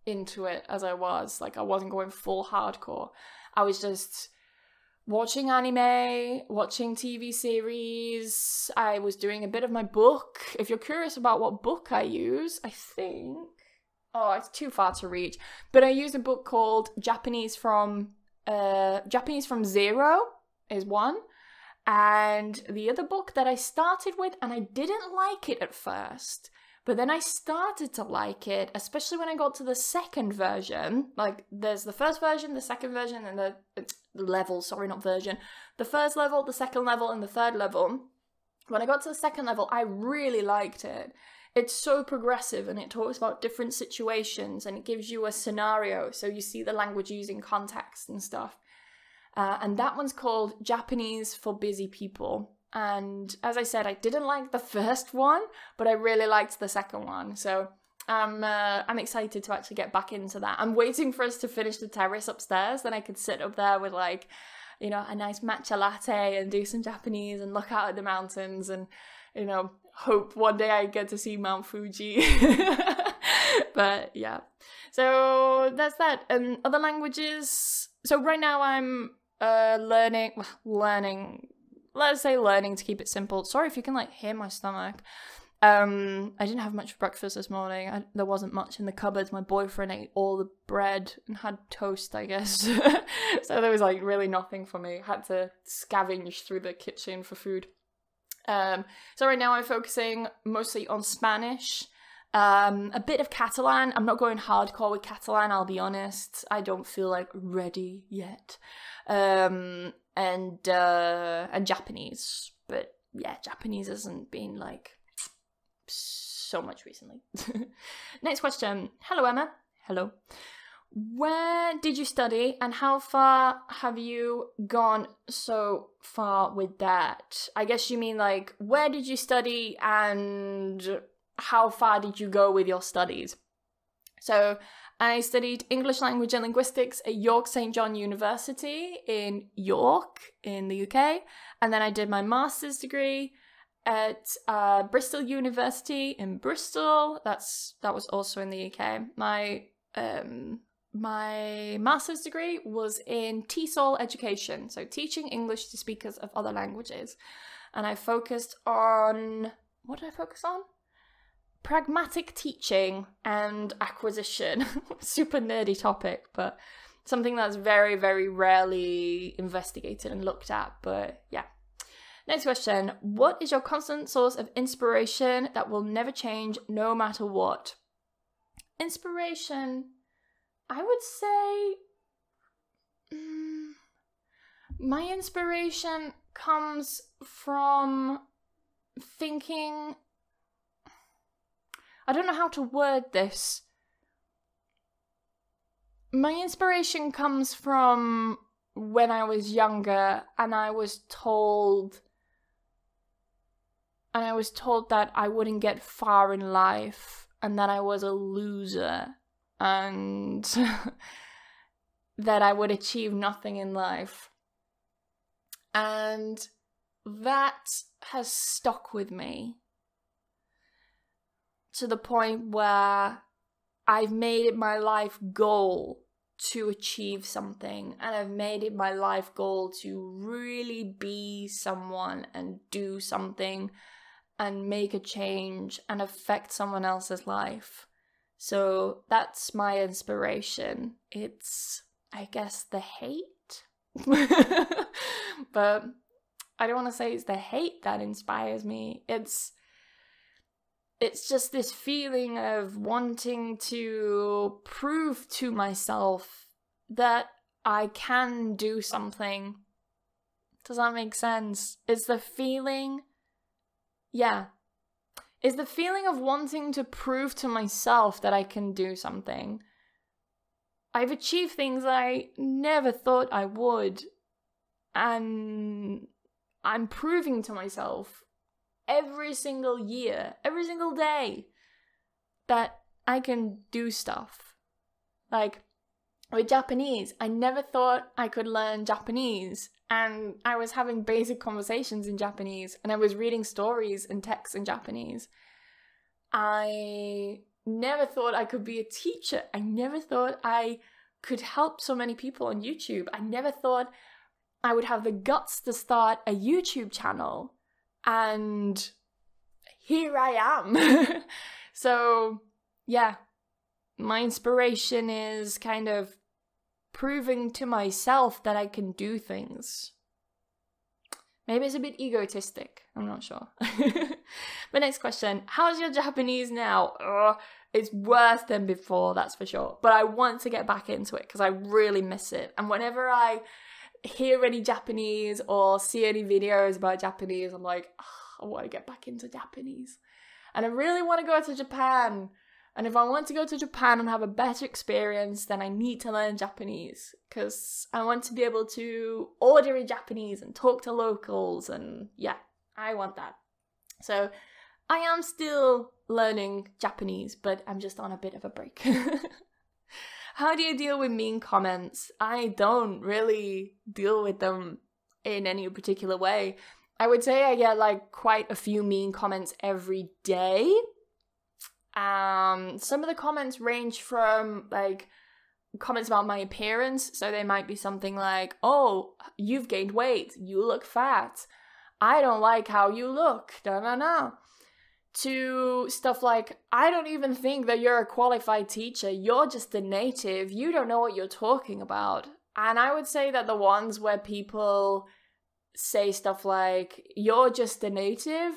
A: into it as I was. Like I wasn't going full hardcore. I was just watching anime, watching TV series. I was doing a bit of my book. If you're curious about what book I use, I think... Oh, it's too far to reach. But I use a book called Japanese from Zero is one. And the other book that I started with, and I didn't like it at first, but then I started to like it, especially when I got to the second version. Like, there's the first version, the second version, and the level, sorry, not version. The first level, the second level, and the third level. When I got to the second level, I really liked it. It's so progressive, and it talks about different situations, and it gives you a scenario, so you see the language using context and stuff. And that one's called Japanese for Busy People. And as I said, I didn't like the first one, but I really liked the second one. So I'm excited to actually get back into that. I'm waiting for us to finish the terrace upstairs, then I could sit up there with like, you know, a nice matcha latte and do some Japanese and look out at the mountains and, you know, hope one day I get to see Mount Fuji. But yeah, so that's that. And other languages. So right now I'm learning, let's say learning to keep it simple. Sorry if you can like hear my stomach. I didn't have much for breakfast this morning. There wasn't much in the cupboards. My boyfriend ate all the bread and had toast, I guess. So there was like really nothing for me. I had to scavenge through the kitchen for food. So right now I'm focusing mostly on Spanish, a bit of Catalan. I'm not going hardcore with Catalan, I'll be honest. I don't feel like ready yet. And Japanese. But yeah, Japanese hasn't been like so much recently. Next question. Hello, Emma. Hello. Where did you study and how far have you gone so far with that? I guess you mean like, where did you study and how far did you go with your studies? So I studied English language and linguistics at York St John University in York in the UK. And then I did my master's degree at Bristol University in Bristol. That was also in the UK. My master's degree was in TESOL education, so teaching English to speakers of other languages. And I focused on, what did I focus on? Pragmatic teaching and acquisition. Super nerdy topic, but something that's very, very rarely investigated and looked at, but yeah. Next question. What is your constant source of inspiration that will never change no matter what? Inspiration, I would say my inspiration comes from thinking, I don't know how to word this. My inspiration comes from when I was younger and I was told that I wouldn't get far in life and that I was a loser and that I would achieve nothing in life. And that has stuck with me to the point where I've made it my life goal to achieve something, and I've made it my life goal to really be someone and do something and make a change and affect someone else's life. So that's my inspiration. It's, I guess, the hate. But I don't want to say it's the hate that inspires me. It's just this feeling of wanting to prove to myself that I can do something. Does that make sense? It's the feeling, it's the feeling of wanting to prove to myself that I can do something. I've achieved things I never thought I would, and I'm proving to myself every single year, every single day, that I can do stuff. Like, with Japanese, I never thought I could learn Japanese, and I was having basic conversations in Japanese, and I was reading stories and texts in Japanese. I never thought I could be a teacher. I never thought I could help so many people on YouTube. I never thought I would have the guts to start a YouTube channel. And here I am. So, yeah, my inspiration is kind of proving to myself that I can do things. Maybe it's a bit egotistic, I'm not sure. But next question, how's your Japanese now? It's worse than before, that's for sure. But I want to get back into it because I really miss it. And whenever I hear any Japanese or see any videos about Japanese, I'm like, I want to get back into Japanese. And I really want to go to Japan. And if I want to go to Japan and have a better experience, then I need to learn Japanese, because I want to be able to order in Japanese and talk to locals, and yeah, I want that. So I am still learning Japanese, but I'm just on a bit of a break. How do you deal with mean comments? I don't really deal with them in any particular way. I would say I get like quite a few mean comments every day. Some of the comments range from like comments about my appearance. So they might be something like, oh, you've gained weight, you look fat, I don't like how you look, to stuff like, I don't even think that you're a qualified teacher, you're just a native, you don't know what you're talking about. And I would say that the ones where people say stuff like, you're just a native,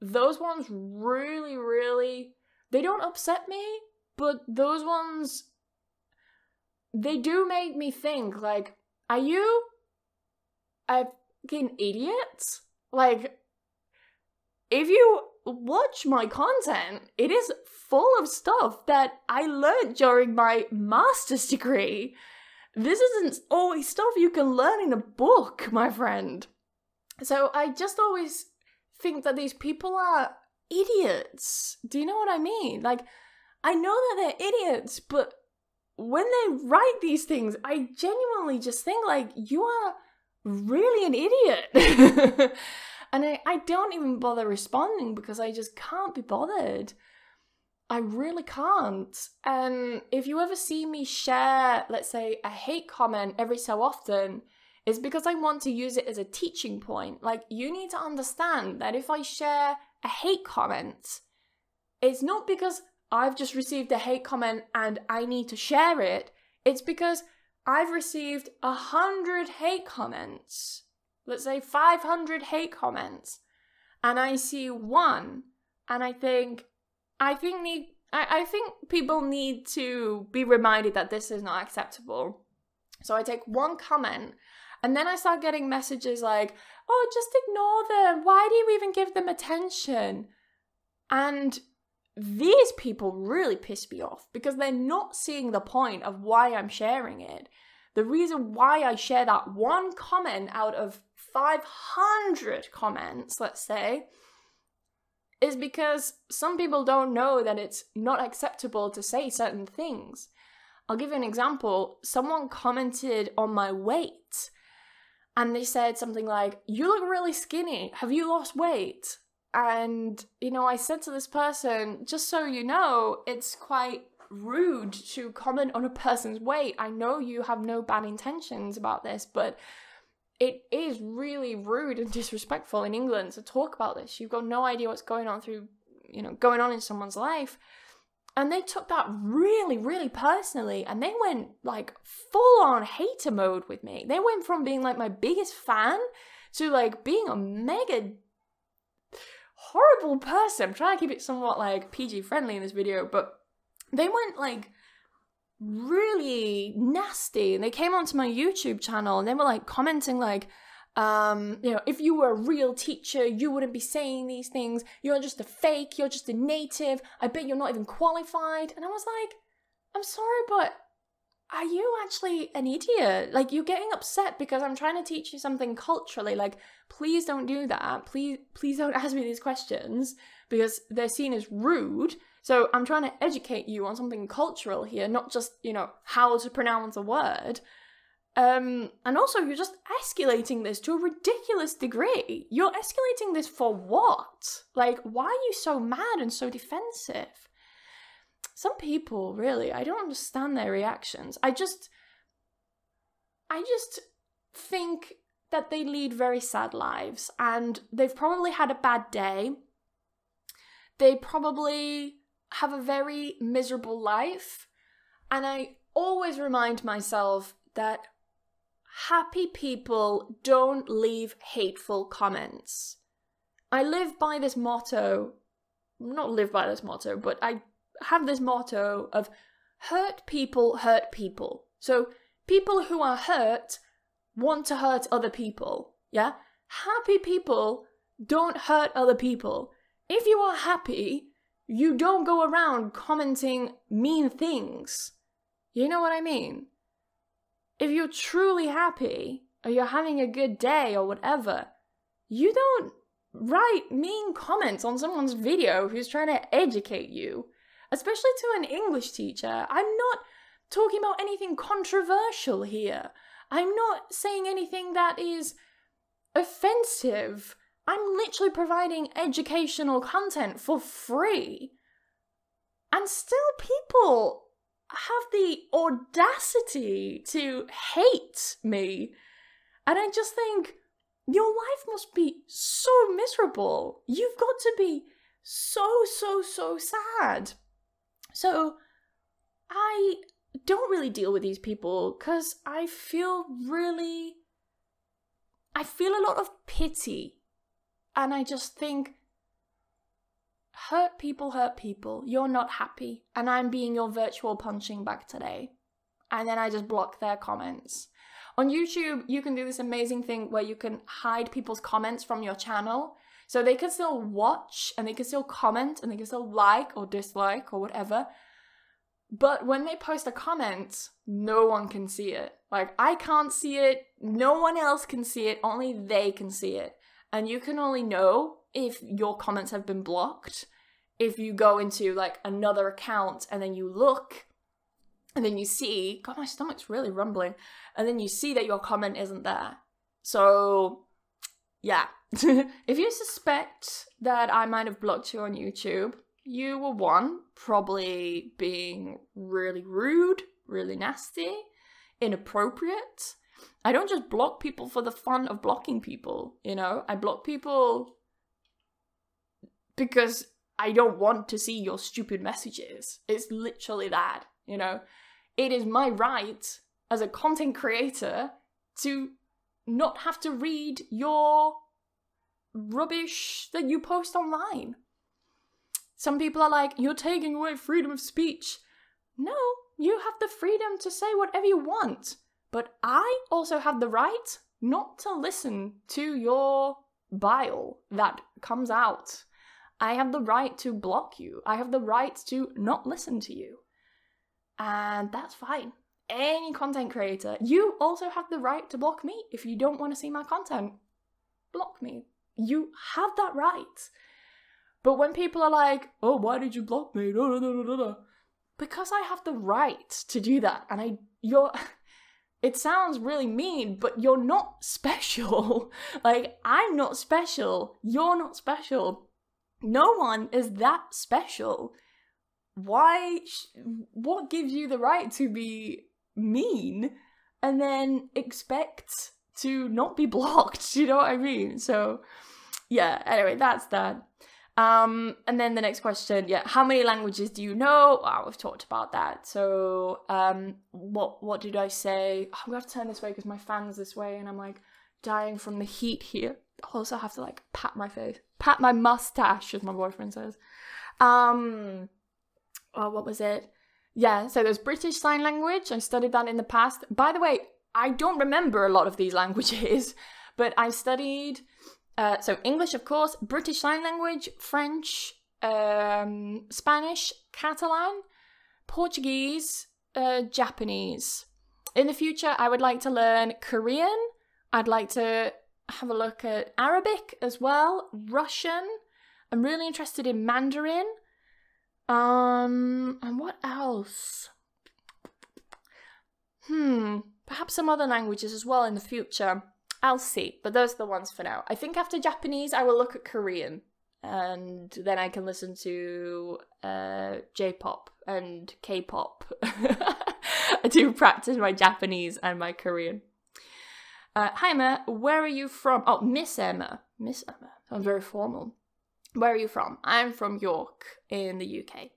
A: those ones really, they don't upset me, but those ones, they do make me think, like, are you a fucking idiot? Like, if you watch my content, it is full of stuff that I learned during my master's degree. This isn't always stuff you can learn in a book, my friend. So I just always think that these people are idiots. Do you know what I mean? Like, I know that they're idiots, but when they write these things, I genuinely just think, like, you are really an idiot. And I don't even bother responding because I just can't be bothered. I really can't. And if you ever see me share, let's say, a hate comment every so often, it's because I want to use it as a teaching point. Like, you need to understand that if I share a hate comment, it's not because I've just received a hate comment and I need to share it. It's because I've received 100 hate comments. Let's say 500 hate comments. And I see one and I think people need to be reminded that this is not acceptable. So I take one comment and then I start getting messages like, oh, just ignore them. Why do you even give them attention? And these people really piss me off because they're not seeing the point of why I'm sharing it. The reason why I share that one comment out of 500 comments, let's say, is because some people don't know that it's not acceptable to say certain things. I'll give you an example. Someone commented on my weight. And they said something like, you look really skinny. Have you lost weight? And, you know, I said to this person, just so you know, it's quite rude to comment on a person's weight. I know you have no bad intentions about this, but it is really rude and disrespectful in England to talk about this. You've got no idea what's going on in someone's life. And they took that really, really personally, and they went like full on hater mode with me. They went from being like my biggest fan to like being a mega horrible person. I'm trying to keep it somewhat like PG friendly in this video, but they went like really nasty, and they came onto my YouTube channel and they were like commenting like, if you were a real teacher, you wouldn't be saying these things. You're just a fake. You're just a native. I bet you're not even qualified. And I was like, I'm sorry, but are you actually an idiot? Like, you're getting upset because I'm trying to teach you something culturally. Like, please don't do that. Please don't ask me these questions because they're seen as rude. So I'm trying to educate you on something cultural here, not just, how to pronounce a word. And also, you're just escalating this to a ridiculous degree. You're escalating this for what? Like, why are you so mad and so defensive? Some people, really, I don't understand their reactions. I just think that they lead very sad lives, and they've probably had a bad day. They probably have a very miserable life, and I always remind myself that happy people don't leave hateful comments. I live by this motto, not live by this motto, but I have this motto of hurt people hurt people. So people who are hurt want to hurt other people, yeah? Happy people don't hurt other people. If you are happy, you don't go around commenting mean things. You know what I mean? If you're truly happy, or you're having a good day or whatever, you don't write mean comments on someone's video who's trying to educate you. Especially to an English teacher. I'm not talking about anything controversial here. I'm not saying anything that is offensive. I'm literally providing educational content for free. And still people have the audacity to hate me. And I just think, your life must be so miserable. You've got to be so sad. So I don't really deal with these people because I feel a lot of pity. And I just think, hurt people. You're not happy. And I'm being your virtual punching bag today. And then I just block their comments. On YouTube, you can do this amazing thing where you can hide people's comments from your channel. So they can still watch and they can still comment and they can still like or dislike or whatever. But when they post a comment, no one can see it. Like, I can't see it. No one else can see it. Only they can see it. And you can only know if your comments have been blocked if you go into like another account and then you look and then you see, God, my stomach's really rumbling. And then you see that your comment isn't there. So, yeah. If you suspect that I might have blocked you on YouTube, you were one, probably being really rude, really nasty, inappropriate. I don't just block people for the fun of blocking people, I block people because I don't want to see your stupid messages. It's literally that, It is my right as a content creator to not have to read your rubbish that you post online. Some people are like, you're taking away freedom of speech. No, you have the freedom to say whatever you want. But I also have the right not to listen to your bile that comes out. I have the right to block you. I have the right to not listen to you. And that's fine. Any content creator, you also have the right to block me if you don't want to see my content. Block me. You have that right. But when people are like, oh, why did you block me? Because I have the right to do that. And it sounds really mean, but you're not special. Like, I'm not special. You're not special. No one is that special. What gives you the right to be mean and then expect to not be blocked? You know what I mean? So, yeah, anyway, that's that. And then the next question, how many languages do you know? Oh, we've talked about that. So, what did I say? I'm gonna have to turn this way because my fan's this way and I'm like dying from the heat here. I also have to like pat my face, pat my mustache, as my boyfriend says. What was it? Yeah, so there's British Sign Language. I studied that in the past. By the way, I don't remember a lot of these languages, but I studied... so English, of course, British Sign Language, French, Spanish, Catalan, Portuguese, Japanese. In the future, I would like to learn Korean. I'd like to have a look at Arabic as well, Russian. I'm really interested in Mandarin. And what else? Perhaps some other languages as well in the future. I'll see, but those are the ones for now. I think after Japanese, I will look at Korean, and then I can listen to J-pop and K-pop. I do practice my Japanese and my Korean. Hi Emma, where are you from? Oh, Miss Emma. Miss Emma. Sounds very formal. Where are you from? I'm from York in the UK.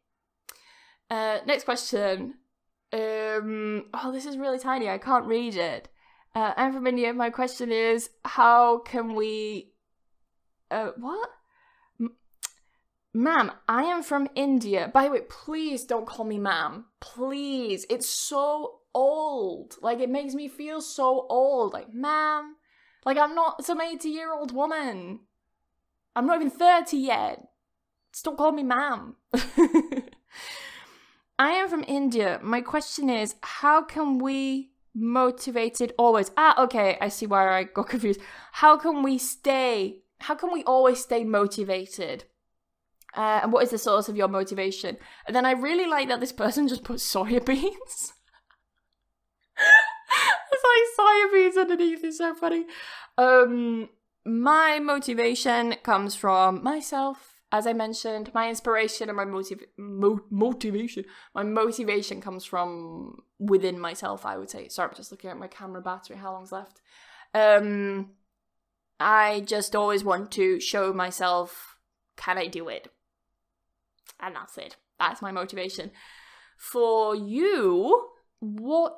A: Next question. This is really tiny. I can't read it. I'm from India. My question is, how can we... what? Ma'am, I am from India. By the way, please don't call me ma'am. Please. It's so old. Like, it makes me feel so old. Like, ma'am. Like, I'm not some 80-year-old woman. I'm not even 30 yet. Stop calling me ma'am. I am from India. My question is, how can we... motivated always. Okay, I see why I got confused. How can we always stay motivated? And what is the source of your motivation? And then I really like that this person just put soya beans. It's like soya beans underneath. It's so funny. My motivation comes from myself. As I mentioned, my inspiration and my motivation. My motivation comes from within myself, I would say. Sorry, I'm just looking at my camera battery. How long's left? I just always want to show myself, can I do it? And that's it. That's my motivation. For you, what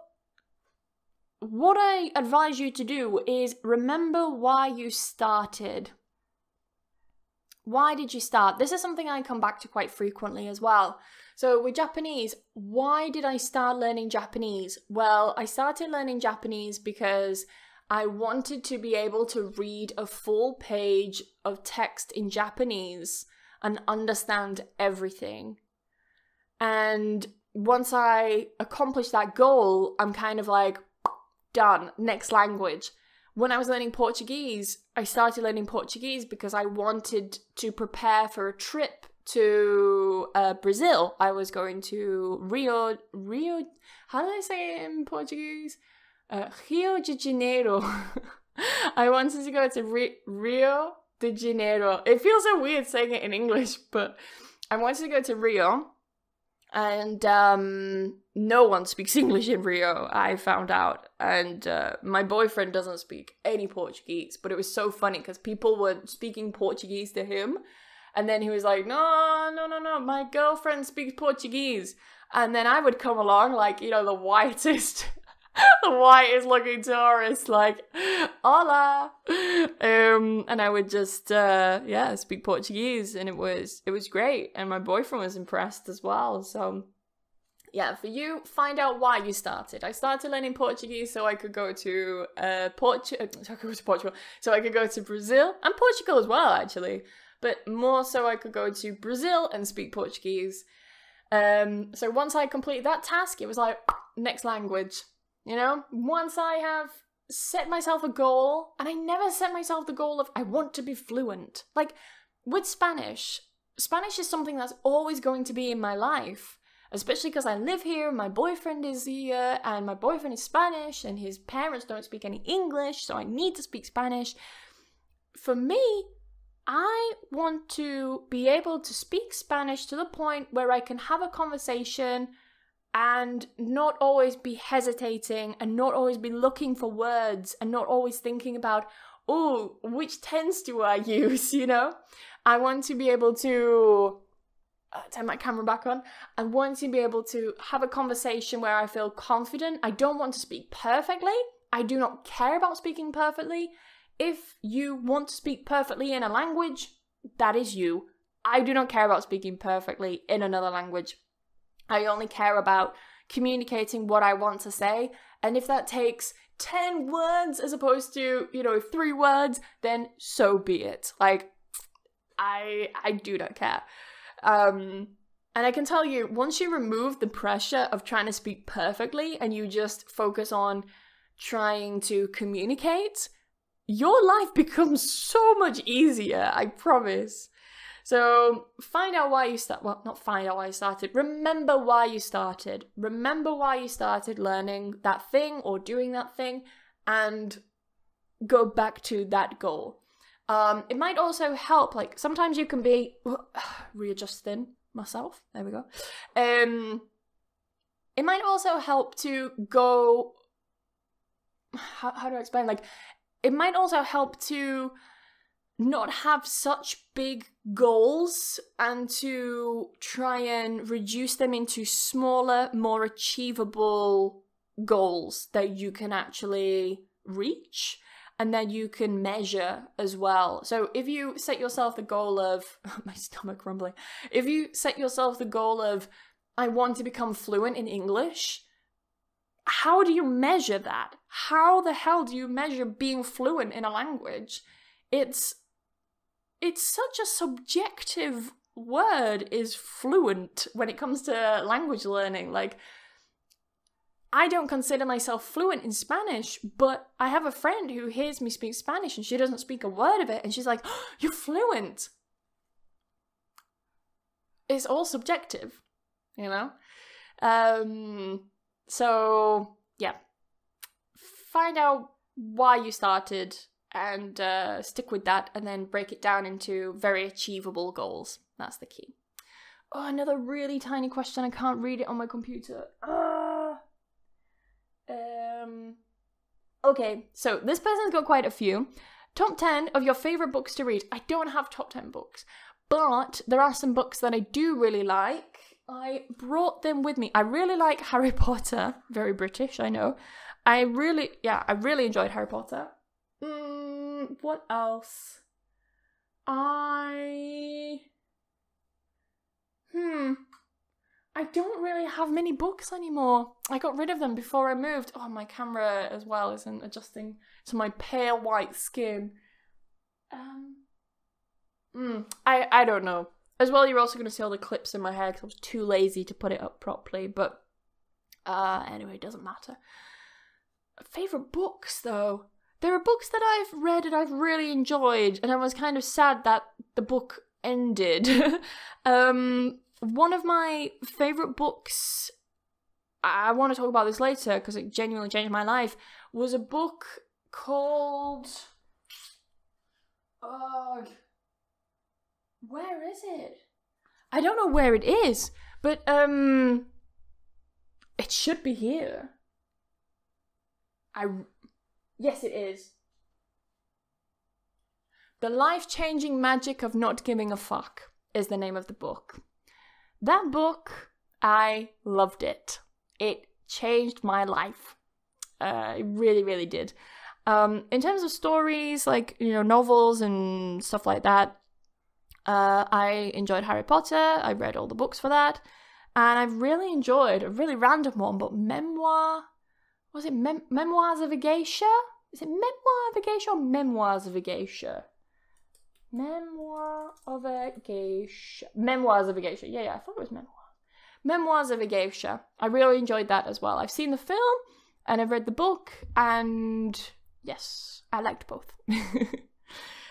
A: I advise you to do is remember why you started. Why did you start? This is something I come back to quite frequently as well. So with Japanese, why did I start learning Japanese? Well, I started learning Japanese because I wanted to be able to read a full page of text in Japanese and understand everything. And once I accomplish that goal, I'm kind of like, done, next language. When I was learning Portuguese, I started learning Portuguese because I wanted to prepare for a trip to Brazil. I was going to Rio, how do I say it in Portuguese? Rio de Janeiro. I wanted to go to Rio de Janeiro. It feels so weird saying it in English, but I wanted to go to Rio. And no one speaks English in Rio, I found out. And my boyfriend doesn't speak any Portuguese. But it was so funny because people were speaking Portuguese to him. And then he was like, no, my girlfriend speaks Portuguese. And then I would come along like, you know, the whitest looking tourist, like, hola. And I would just, speak Portuguese, and it was great. And my boyfriend was impressed as well. So yeah, for you, find out why you started. I started learning Portuguese so I could go to Portugal, so I could go to Brazil and Portugal as well, actually. But more so I could go to Brazil and speak Portuguese. So once I completed that task, it was like, next language. You know, once I have set myself a goal, and I never set myself the goal of, I want to be fluent. Like, with Spanish is something that's always going to be in my life. especially because I live here, my boyfriend is here, and my boyfriend is Spanish, and his parents don't speak any English, so I need to speak Spanish. For me, I want to be able to speak Spanish to the point where I can have a conversation and not always be hesitating and not always be looking for words and not always thinking about, oh, which tense do I use, you know? I want to be able to turn my camera back on. I want to be able to have a conversation where I feel confident. I don't want to speak perfectly. I do not care about speaking perfectly. If you want to speak perfectly in a language, that is you. I do not care about speaking perfectly in another language. I only care about communicating what I want to say. And if that takes 10 words as opposed to, 3 words, then so be it. Like, I do not care. And I can tell you, once you remove the pressure of trying to speak perfectly and you just focus on trying to communicate, your life becomes so much easier, I promise. So find out why you not find out why you started. Remember why you started. Remember why you started learning that thing or doing that thing and go back to that goal. It might also help, like sometimes you can be readjusting myself. There we go. It might also help to go, how do I explain? Like, it might also help to not have such big goals and to try and reduce them into smaller, more achievable goals that you can actually reach and that you can measure as well. So if you set yourself the goal of, my stomach rumbling, if you set yourself the goal of, I want to become fluent in English, how do you measure that? How the hell do you measure being fluent in a language? It's such a subjective word, is fluent, when it comes to language learning. Like, I don't consider myself fluent in Spanish, but I have a friend who hears me speak Spanish and she doesn't speak a word of it and she's like, oh, you're fluent. It's all subjective, you know? So, yeah. Find out why you started and stick with that and then break it down into very achievable goals. That's the key. Oh, another really tiny question. I can't read it on my computer. Okay, so this person's got quite a few. Top 10 of your favourite books to read. I don't have top 10 books, but there are some books that I do really like. I brought them with me. I really like Harry Potter. Very British, I know. I really enjoyed Harry Potter. What else? I don't really have many books anymore. I got rid of them before I moved. Oh, my camera as well isn't adjusting to my pale white skin. I don't know. As well, you're also going to see all the clips in my hair because I was too lazy to put it up properly. But anyway, it doesn't matter. Favourite books, though. There are books that I've read and I've really enjoyed, and I was kind of sad that the book ended. One of my favourite books, I want to talk about this later because it genuinely changed my life, was a book called... where is it? I don't know where it is, but it should be here. Yes, it is. The Life-Changing Magic of Not Giving a Fuck is the name of the book. That book, I loved it. It changed my life. It really, really did. In terms of stories, like, novels and stuff like that, I enjoyed Harry Potter. I read all the books for that. And I really enjoyed a really random one, but was it Memoirs of a Geisha? Is it Memoir of a Geisha or Memoirs of a Geisha? Memoirs of a Geisha. Yeah, I thought it was Memoirs. Memoirs of a Geisha. I really enjoyed that as well. I've seen the film and I've read the book, and yes, I liked both.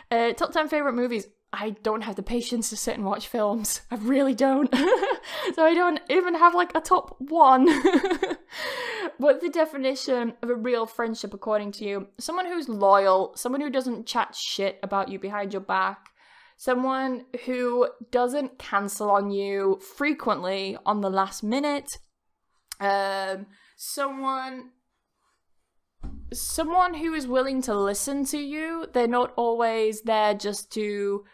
A: Top 10 favourite movies. I don't have the patience to sit and watch films. I really don't. So I don't even have like a top one. What's the definition of a real friendship according to you? Someone who's loyal, someone who doesn't chat shit about you behind your back, someone who doesn't cancel on you frequently on the last minute, someone who is willing to listen to you. They're not always there just to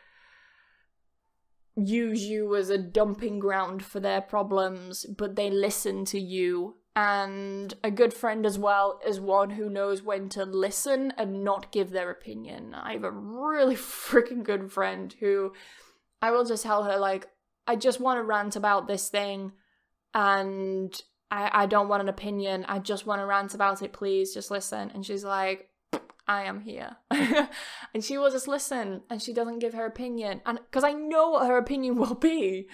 A: use you as a dumping ground for their problems, but they listen to you. And a good friend as well is one who knows when to listen and not give their opinion. I have a really freaking good friend who I will just tell her, like, I just want to rant about this thing and I don't want an opinion. I just want to rant about it. Please just listen. And she's like, I am here. And she will just listen and she doesn't give her opinion. And because I know what her opinion will be,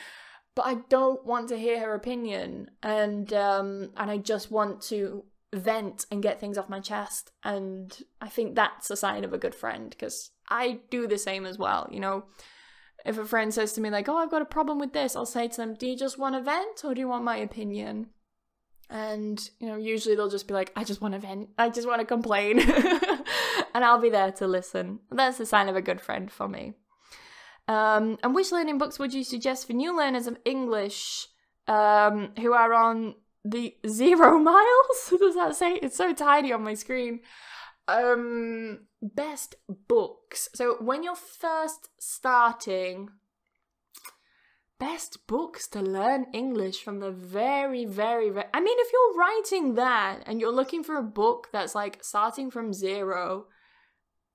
A: but I don't want to hear her opinion. And I just want to vent and get things off my chest. And I think that's a sign of a good friend, because I do the same as well. You know, if a friend says to me like, oh, I've got a problem with this, I'll say to them, do you just want to vent or do you want my opinion? And, you know, usually they'll just be like, I just want to vent. I just want to complain. And I'll be there to listen. That's a sign of a good friend for me. And which learning books would you suggest for new learners of English who are on the 0 miles? Does that say? It's so tiny on my screen. Best books. So when you're first starting, best books to learn English from the very, very, I mean, if you're writing that and you're looking for a book that's like starting from 0,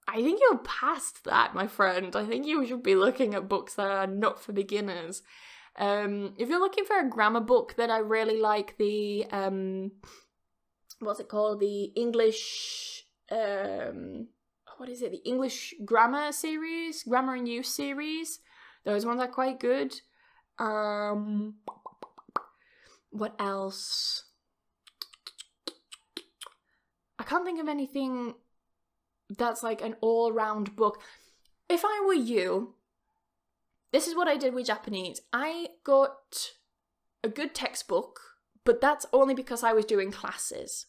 A: I think you're past that, my friend. I think you should be looking at books that are not for beginners. If you're looking for a grammar book, then I really like the, what's it called? The English, what is it? The English grammar series, grammar in use series. Those ones are quite good. What else? I can't think of anything that's like an all-round book. If I were you, this is what I did with Japanese. I got a good textbook, but that's only because I was doing classes.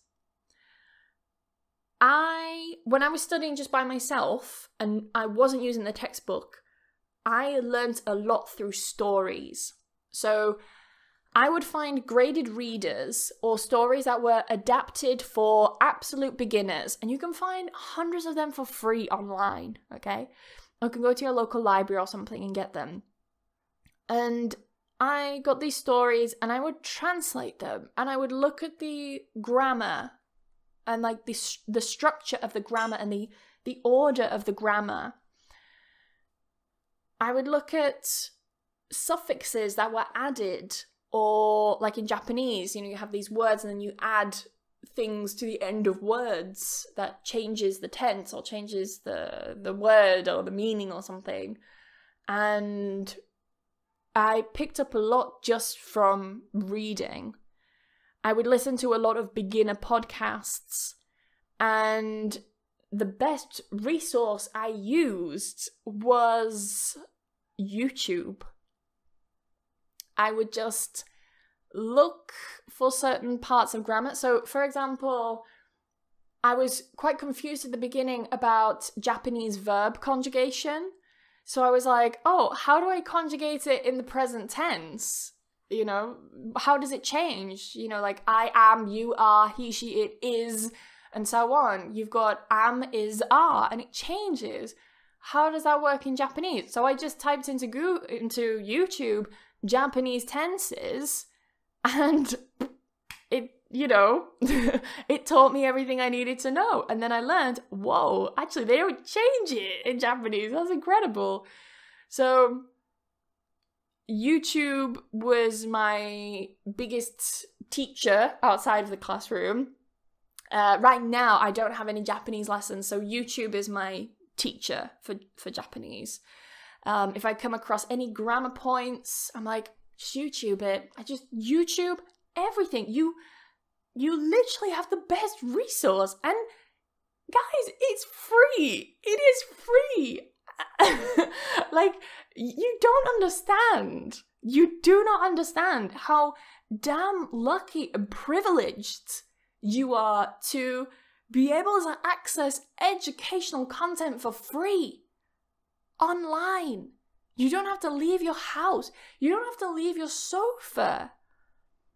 A: When I was studying just by myself and I wasn't using the textbook, I learnt a lot through stories. So I would find graded readers or stories that were adapted for absolute beginners, and you can find hundreds of them for free online, okay? Or you can go to your local library or something and get them. And I got these stories and I would translate them and I would look at the grammar and like the structure of the grammar and the order of the grammar. I would look at suffixes that were added, or like in Japanese, you know, you have these words and then you add things to the end of words that changes the tense or changes the word or the meaning or something. And I picked up a lot just from reading. I would listen to a lot of beginner podcasts, and the best resource I used was YouTube. I would just look for certain parts of grammar. So, for example, I was quite confused at the beginning about Japanese verb conjugation. So I was like, oh, how do I conjugate it in the present tense? You know, how does it change? You know, like I am, you are, he, she, it is, and so on. You've got am, is, are, and it changes. How does that work in Japanese? So I just typed into YouTube Japanese tenses, and it, you know, it taught me everything I needed to know. And then I learned, whoa, actually they don't change it in Japanese. That's incredible. So YouTube was my biggest teacher outside of the classroom. Right now, I don't have any Japanese lessons, so YouTube is my teacher for Japanese. If I come across any grammar points, I'm like, just YouTube it. I just YouTube everything. You literally have the best resource. And guys, it's free. It is free. Like, you don't understand. You do not understand how damn lucky and privileged you are to be able to access educational content for free online. You don't have to leave your house. You don't have to leave your sofa.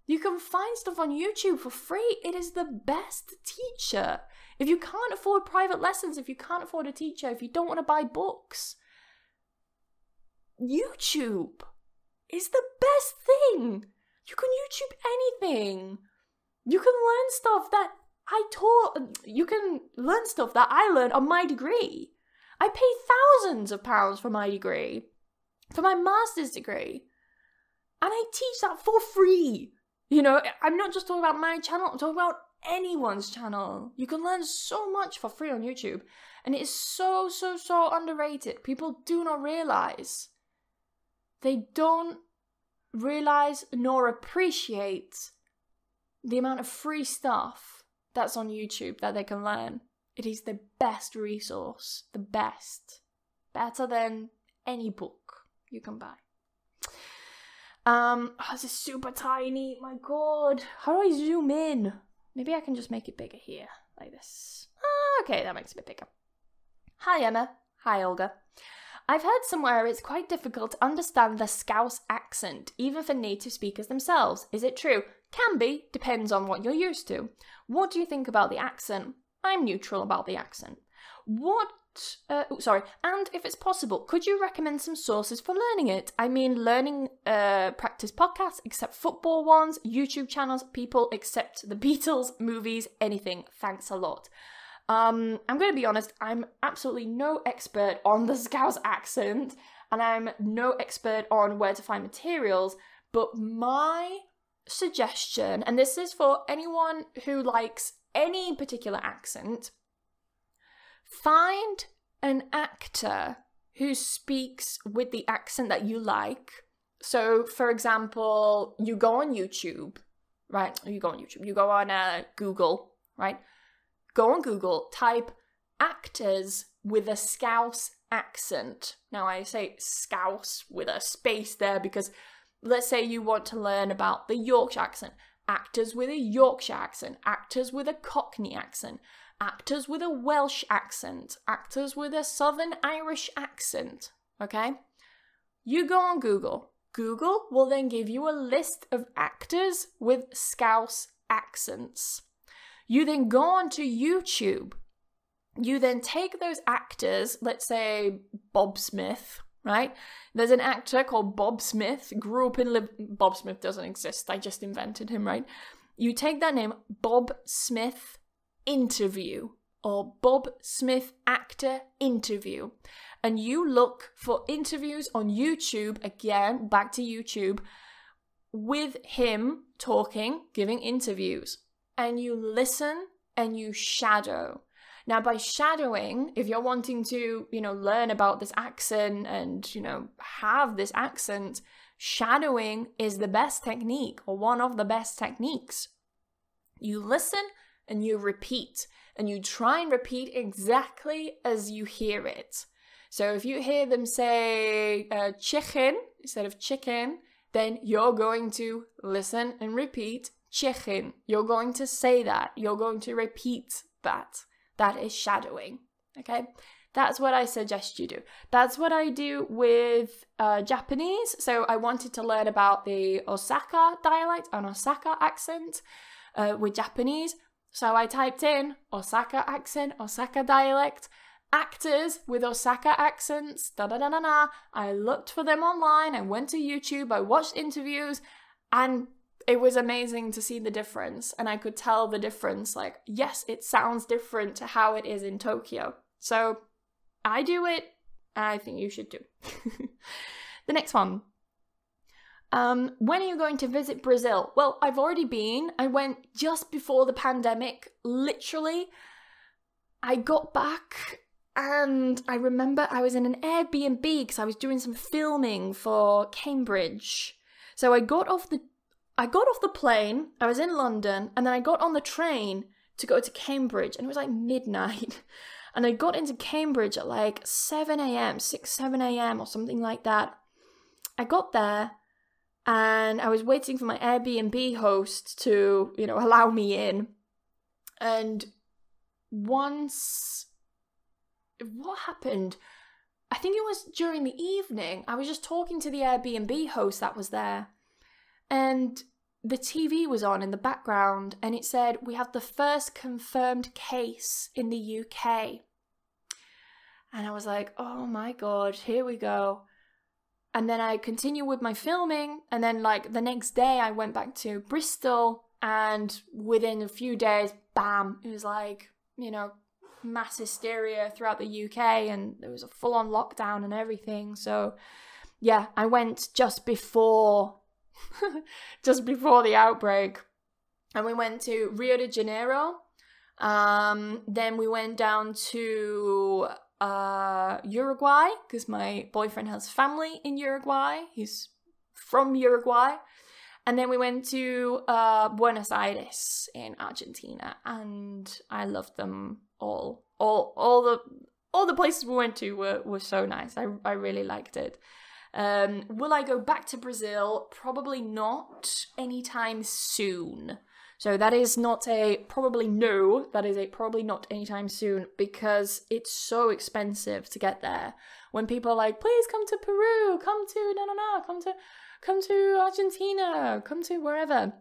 A: You can find stuff on YouTube for free. It is the best teacher. If you can't afford private lessons, if you can't afford a teacher, if you don't want to buy books, YouTube is the best thing. You can YouTube anything. You can learn stuff that you can learn stuff that I learned on my degree. I paid thousands of pounds for my degree, for my master's degree. And I teach that for free. You know, I'm not just talking about my channel, I'm talking about anyone's channel. You can learn so much for free on YouTube. And it is so, so, so underrated. People do not realize. They don't realize nor appreciate the amount of free stuff that's on YouTube that they can learn. It is the best resource, the best. Better than any book you can buy. This is super tiny, my god. How do I zoom in? Maybe I can just make it bigger here, like this. Okay, that makes it a bit bigger. Hi Emma. Hi Olga. I've heard somewhere it's quite difficult to understand the Scouse accent, even for native speakers themselves. Is it true? Can be, depends on what you're used to. What do you think about the accent? I'm neutral about the accent. And if it's possible, could you recommend some sources for learning it? I mean, learning practice podcasts, except football ones, YouTube channels, people except the Beatles, movies, anything. Thanks a lot. I'm going to be honest, I'm absolutely no expert on the Scouse accent, and I'm no expert on where to find materials, but my suggestion, and this is for anyone who likes any particular accent, find an actor who speaks with the accent that you like. So, for example, you go on YouTube, right? You go on Google, right? Go on Google, type actors with a Scouse accent. Now, I say Scouse with a space there because let's say you want to learn about the Yorkshire accent. Actors with a Yorkshire accent, actors with a Cockney accent, actors with a Welsh accent, actors with a Southern Irish accent, okay? You go on Google. Google will then give you a list of actors with Scouse accents. You then go on to YouTube. You then take those actors, let's say Bob Smith, right? There's an actor called Bob Smith, grew up in Bob Smith doesn't exist, I just invented him, right? You take that name, Bob Smith interview, or Bob Smith actor interview, and you look for interviews on YouTube, again, back to YouTube, with him talking, giving interviews, and you listen and you shadow. Now, by shadowing, if you're wanting to, learn about this accent and, have this accent, shadowing is the best technique, or one of the best techniques. You listen and you repeat, and you try and repeat exactly as you hear it. So if you hear them say chicken instead of chicken, then you're going to listen and repeat chicken. You're going to say that. You're going to repeat that. That is shadowing, okay? That's what I suggest you do. That's what I do with Japanese. So I wanted to learn about the Osaka dialect and Osaka accent with Japanese. So I typed in Osaka accent, Osaka dialect, actors with Osaka accents, da-da-da-da-da. I looked for them online. I went to YouTube. I watched interviews, and it was amazing to see the difference, and I could tell the difference. Like, yes, it sounds different to how it is in Tokyo. So I do it, and I think you should too. The next one. When are you going to visit Brazil? Well, I've already been. I went just before the pandemic, literally. I got back, and I remember I was in an Airbnb because I was doing some filming for Cambridge. So I got off the plane, I was in London, and then I got on the train to go to Cambridge, and it was like midnight. And I got into Cambridge at like 7 a.m., 7 a.m. or something like that. I got there and I was waiting for my Airbnb host to, allow me in. And once, what happened? I think it was during the evening. I was just talking to the Airbnb host that was there. And the TV was on in the background and it said, we have the first confirmed case in the UK. And I was like, oh my God, here we go. And then I continued with my filming. And then like the next day I went back to Bristol and within a few days, bam, it was like, mass hysteria throughout the UK and there was a full-on lockdown and everything. So yeah, I went just before the outbreak, and we went to Rio de Janeiro. Then we went down to Uruguay because my boyfriend has family in Uruguay. He's from Uruguay. And then we went to Buenos Aires in Argentina, and I loved them all. All the places we went to were so nice. I really liked it. Will I go back to Brazil? Probably not anytime soon. So that is not a probably no. That is a probably not anytime soon because it's so expensive to get there. When people are like, please come to Peru, come to Argentina, come to wherever.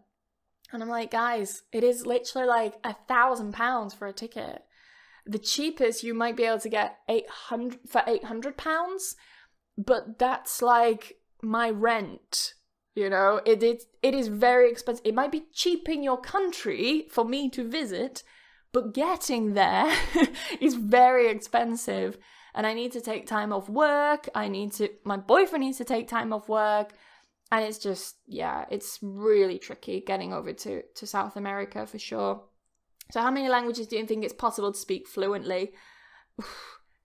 A: And I'm like, guys, it is literally like £1,000 for a ticket. The cheapest you might be able to get £800, but that's like my rent, It is very expensive. It might be cheap in your country for me to visit, but getting there is very expensive. And I need to take time off work. My boyfriend needs to take time off work. And it's just, it's really tricky getting over to South America for sure. So how many languages do you think it's possible to speak fluently?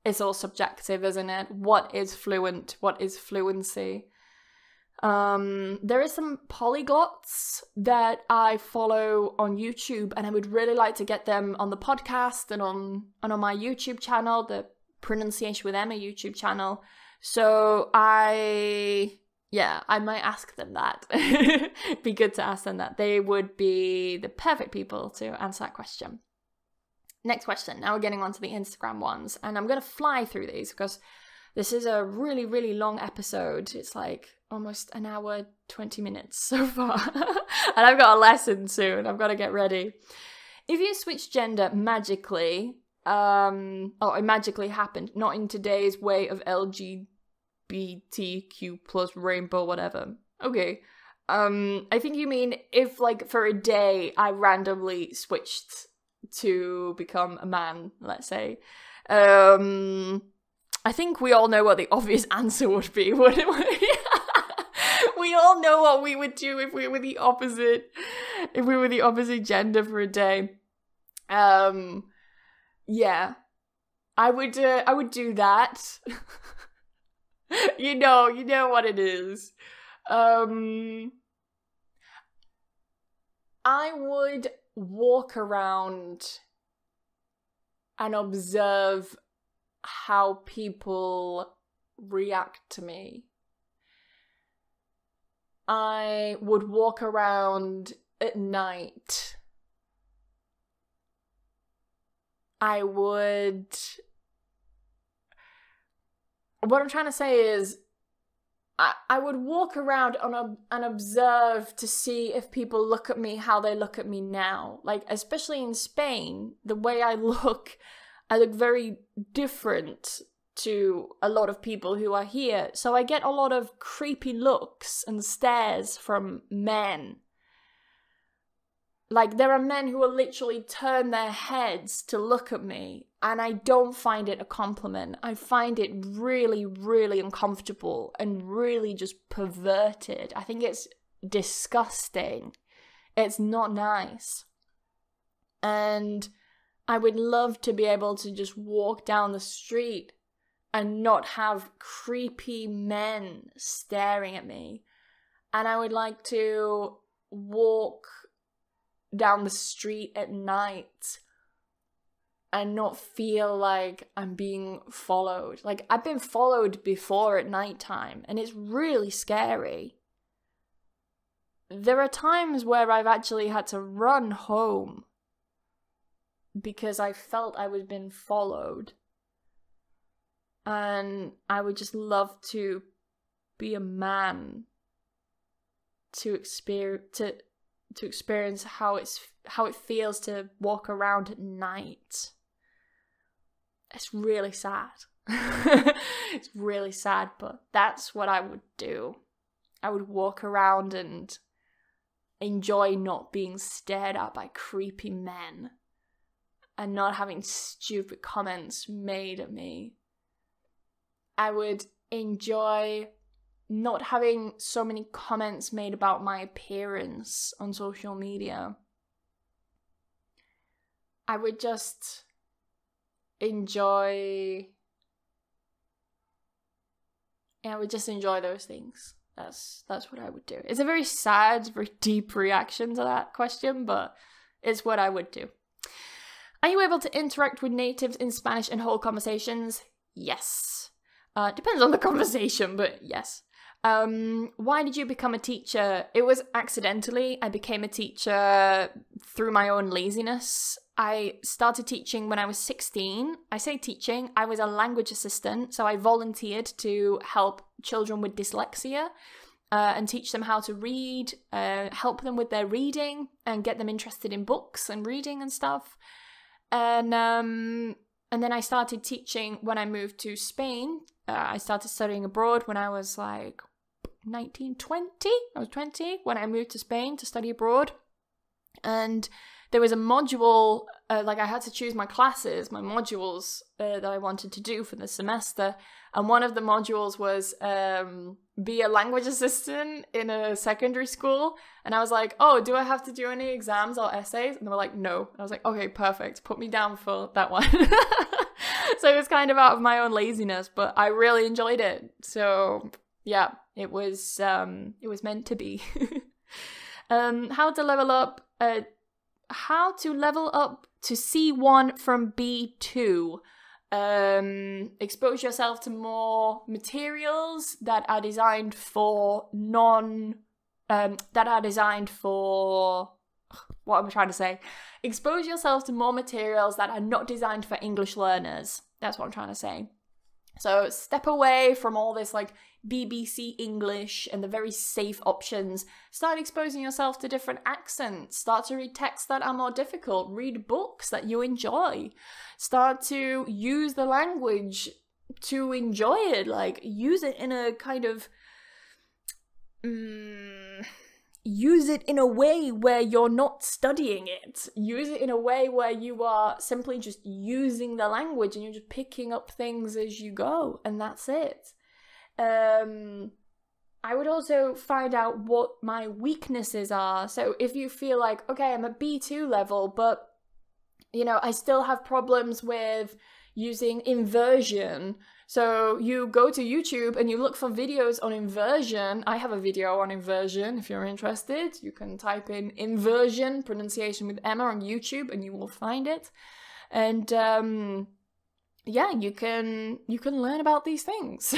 A: It's all subjective, isn't it? What is fluent? What is fluency? There is some polyglots that I follow on YouTube, and I would really like to get them on the podcast and on my YouTube channel, the Pronunciation with Emma YouTube channel. So I might ask them that. Be good to ask them that. They would be the perfect people to answer that question. Next question. Now we're getting on to the Instagram ones. And I'm going to fly through these because this is a really, really long episode. It's like almost an hour, 20 minutes so far. And I've got a lesson soon. I've got to get ready. If you switch gender magically, it magically happened, not in today's way of LGBTQ plus rainbow, whatever. Okay. I think you mean if, like, for a day I randomly switched to become a man, let's say. I think we all know what the obvious answer would be, wouldn't we? We all know what we would do if we were the opposite gender for a day. Yeah. I would do that. You know what it is. I would walk around and observe how people react to me. I would walk around at night. What I'm trying to say is, I would walk around and observe to see if people look at me how they look at me now. Like, especially in Spain, the way I look very different to a lot of people who are here. So I get a lot of creepy looks and stares from men. Like, there are men who will literally turn their heads to look at me, and I don't find it a compliment. I find it really, really uncomfortable and really just perverted. I think it's disgusting. It's not nice. And I would love to be able to just walk down the street and not have creepy men staring at me. And I would like to walk down the street at night and not feel like I'm being followed. Like, I've been followed before at nighttime, and it's really scary. There are times where I've actually had to run home because I felt I was being followed. And I would just love to be a man to experience how it feels to walk around at night. It's really sad. It's really sad, but that's what I would do. I would walk around and enjoy not being stared at by creepy men and not having stupid comments made at me. I would enjoy not having so many comments made about my appearance on social media. I would just enjoy those things. That's what I would do. It's a very sad, very deep reaction to that question, but it's what I would do. Are you able to interact with natives in Spanish and hold conversations? Yes. Depends on the conversation, but yes. Why did you become a teacher? It was accidentally. I became a teacher through my own laziness. I started teaching when I was 16. I say teaching, I was a language assistant, so I volunteered to help children with dyslexia and teach them how to read, help them with their reading and get them interested in books and reading and stuff. And then I started teaching when I moved to Spain. I started studying abroad when I was like 19, 20. I was 20 when I moved to Spain to study abroad. And there was a module, like I had to choose my classes, my modules that I wanted to do for the semester. And one of the modules was be a language assistant in a secondary school. And I was like, oh, do I have to do any exams or essays? And they were like, no. And I was like, okay, perfect. Put me down for that one. So it was kind of out of my own laziness, but I really enjoyed it. So yeah, it was meant to be. How to level up to C1 from B2. Expose yourself to more materials that are designed for what am I trying to say? Expose yourself to more materials that are not designed for English learners. That's what I'm trying to say. So step away from all this like BBC English and the very safe options. Start exposing yourself to different accents. Start to read texts that are more difficult. Read books that you enjoy. Start to use the language to enjoy it. Like, use it in a kind of... use it in a way where you're not studying it. Use it in a way where you are simply just using the language and you're just picking up things as you go, and that's it. I would also find out what my weaknesses are. So if you feel like, okay, I'm at B2 level, but, you know, I still have problems with using inversion. So you go to YouTube and you look for videos on inversion. I have a video on inversion if you're interested. You can type in inversion, pronunciation with Emma on YouTube and you will find it. And yeah, you can learn about these things.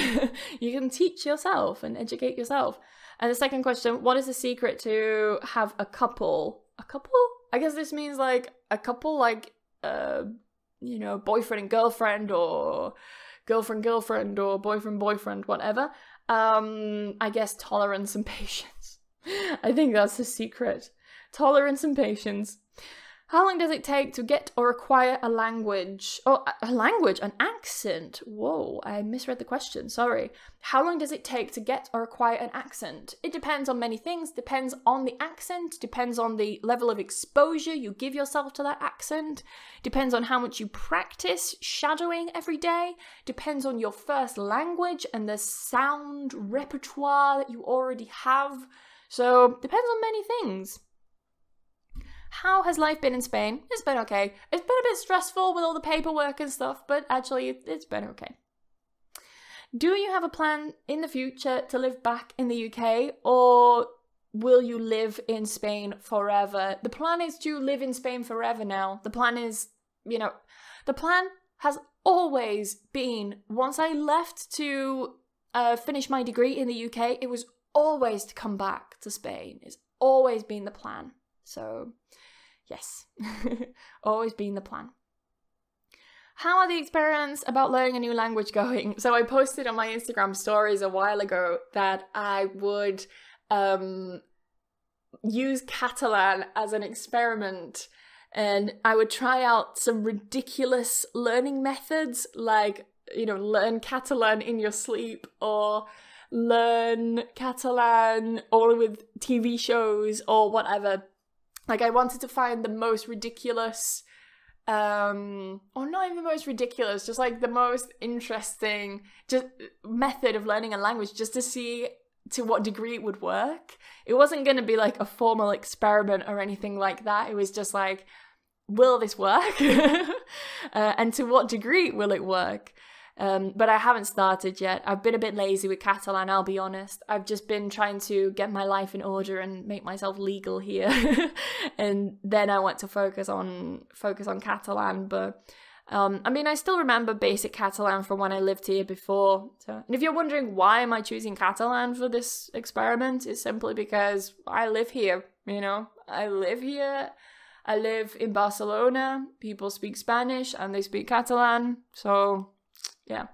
A: You can teach yourself and educate yourself. And the second question, what is the secret to have a couple? A couple? I guess this means like a couple, like, you know, boyfriend and girlfriend, or girlfriend or boyfriend, whatever. I guess tolerance and patience. I think that's the secret. Tolerance and patience. How long does it take to get or acquire a language? Oh, a language, an accent. Whoa, I misread the question, sorry. How long does it take to get or acquire an accent? It depends on many things. Depends on the accent, depends on the level of exposure you give yourself to that accent, depends on how much you practice shadowing every day, depends on your first language and the sound repertoire that you already have. So, depends on many things. How has life been in Spain? It's been okay. It's been a bit stressful with all the paperwork and stuff, but actually it's been okay. Do you have a plan in the future to live back in the UK, or will you live in Spain forever? The plan is to live in Spain forever now. The plan is, you know, The plan has always been, once I left to finish my degree in the UK, it was always to come back to Spain. It's always been the plan. So, yes, always been the plan. How are the experiments about learning a new language going? So I posted on my Instagram stories a while ago that I would use Catalan as an experiment, and I would try out some ridiculous learning methods, like, you know, learn Catalan in your sleep, or learn Catalan all with TV shows or whatever. Like, I wanted to find the most ridiculous, or not even the most ridiculous, just like the most interesting just method of learning a language, just to see to what degree it would work. It wasn't going to be like a formal experiment or anything like that. It was just like, will this work? And to what degree will it work? But I haven't started yet. I've been a bit lazy with Catalan, I'll be honest. I've just been trying to get my life in order and make myself legal here. And then I want to focus on Catalan. But I mean, I still remember basic Catalan from when I lived here before. So, and if you're wondering why am I choosing Catalan for this experiment, it's simply because I live here, you know. I live here. I live in Barcelona. People speak Spanish and they speak Catalan. So yeah,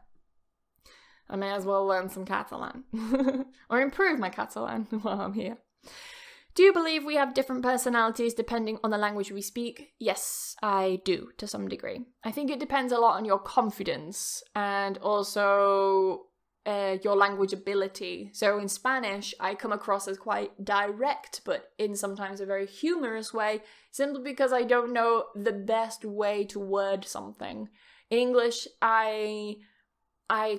A: I may as well learn some Catalan or improve my Catalan while I'm here. Do you believe we have different personalities depending on the language we speak? Yes, I do, to some degree. I think it depends a lot on your confidence and also your language ability. So in Spanish, I come across as quite direct, but in sometimes a very humorous way, simply because I don't know the best way to word something. In English, I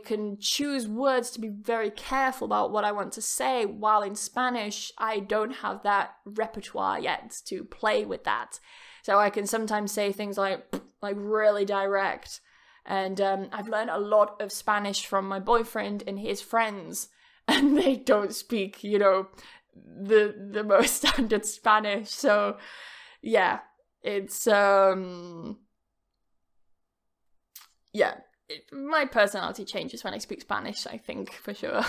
A: can choose words to be very careful about what I want to say, while in Spanish, I don't have that repertoire yet to play with that. So I can sometimes say things like really direct. And I've learned a lot of Spanish from my boyfriend and his friends, and they don't speak, you know, the most standard Spanish. So yeah, it's my personality changes when I speak Spanish, I think, for sure.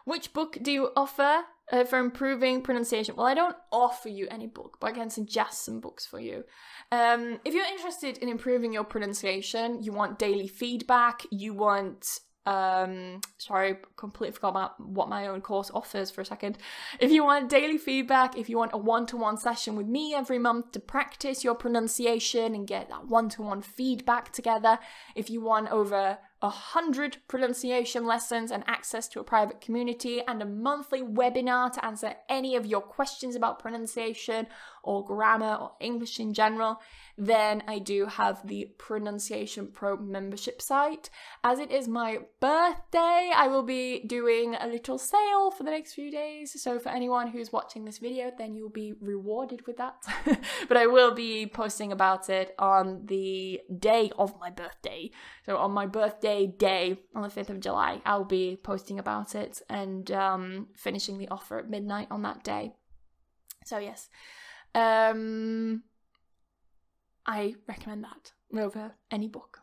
A: Which book do you offer for improving pronunciation? Well, I don't offer you any book, but I can suggest some books for you. If you're interested in improving your pronunciation, you want daily feedback, you want... sorry, completely forgot about what my own course offers for a second. If you want daily feedback, if you want a one-to-one session with me every month to practice your pronunciation and get that one-to-one feedback together, if you want over 100 pronunciation lessons and access to a private community and a monthly webinar to answer any of your questions about pronunciation or grammar or English in general, then I do have the Pronunciation Pro membership site. As it is my birthday, I will be doing a little sale for the next few days. So for anyone who's watching this video, then you'll be rewarded with that. But I will be posting about it on the day of my birthday. So on my birthday day, on the 5th of July, I'll be posting about it and finishing the offer at midnight on that day. So yes. I recommend that over any book.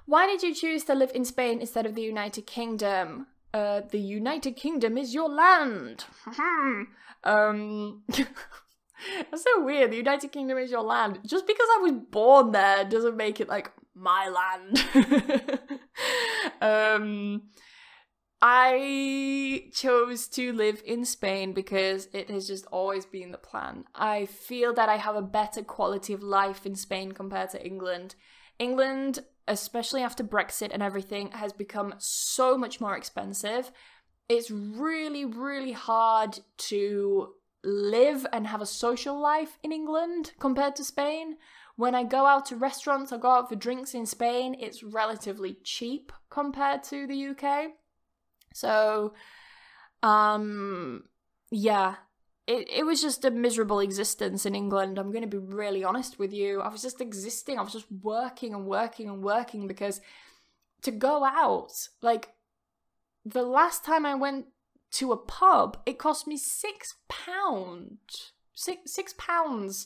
A: Why did you choose to live in Spain instead of the United Kingdom? The United Kingdom is your land. That's so weird. The United Kingdom is your land. Just because I was born there doesn't make it like my land. I chose to live in Spain because it has just always been the plan. I feel that I have a better quality of life in Spain compared to England. England, especially after Brexit and everything, has become so much more expensive. It's really, really hard to live and have a social life in England compared to Spain. When I go out to restaurants or go out for drinks in Spain, it's relatively cheap compared to the UK. So, yeah, it was just a miserable existence in England. I'm going to be really honest with you. I was just existing. I was just working and working and working because to go out, like the last time I went to a pub, it cost me £6. £6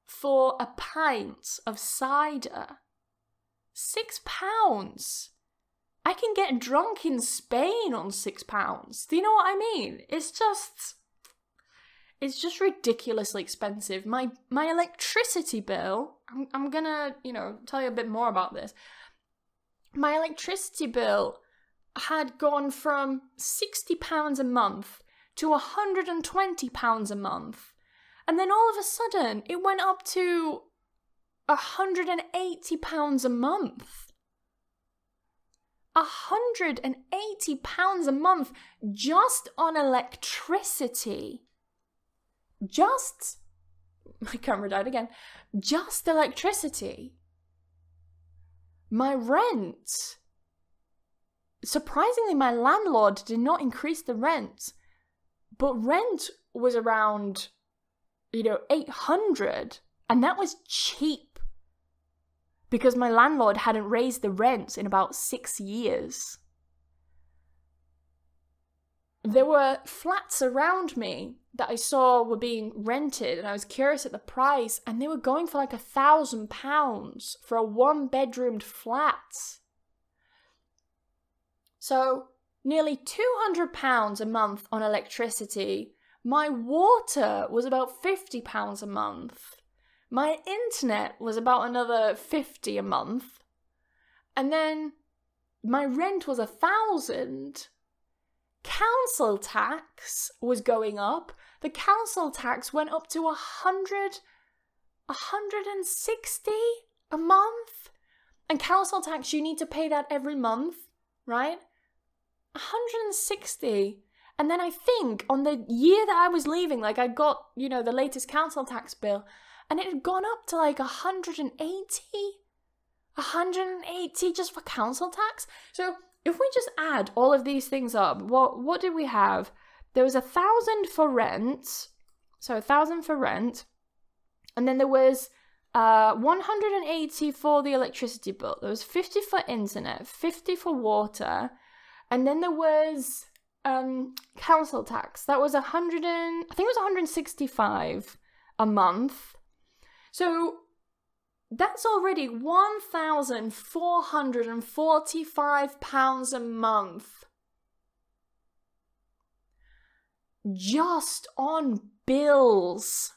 A: for a pint of cider. £6. I can get drunk in Spain on £6. Do you know what I mean? It's just ridiculously expensive. My electricity bill, I'm gonna, tell you a bit more about this. My electricity bill had gone from £60 a month to £120 a month. And then all of a sudden, it went up to £180 a month. £180 a month just on electricity. My camera died again. Just electricity. My rent. Surprisingly, my landlord did not increase the rent. But rent was around, 800. And that was cheap. Because my landlord hadn't raised the rent in about 6 years. There were flats around me that I saw were being rented, and I was curious at the price, and they were going for like £1,000 for a 1-bedroomed flat. So, nearly £200 a month on electricity. My water was about £50 a month. My internet was about another £50 a month. And then my rent was £1,000. Council tax was going up. The council tax went up to 160 a month. And council tax, you need to pay that every month, right? 160. And then I think on the year that I was leaving, like I got, the latest council tax bill, and it had gone up to like 180 just for council tax. So if we just add all of these things up, what did we have? There was 1,000 for rent. So 1,000 for rent. And then there was 180 for the electricity bill. There was 50 for internet, 50 for water. And then there was council tax. That was 165 a month. So that's already £1,445 a month. Just on bills.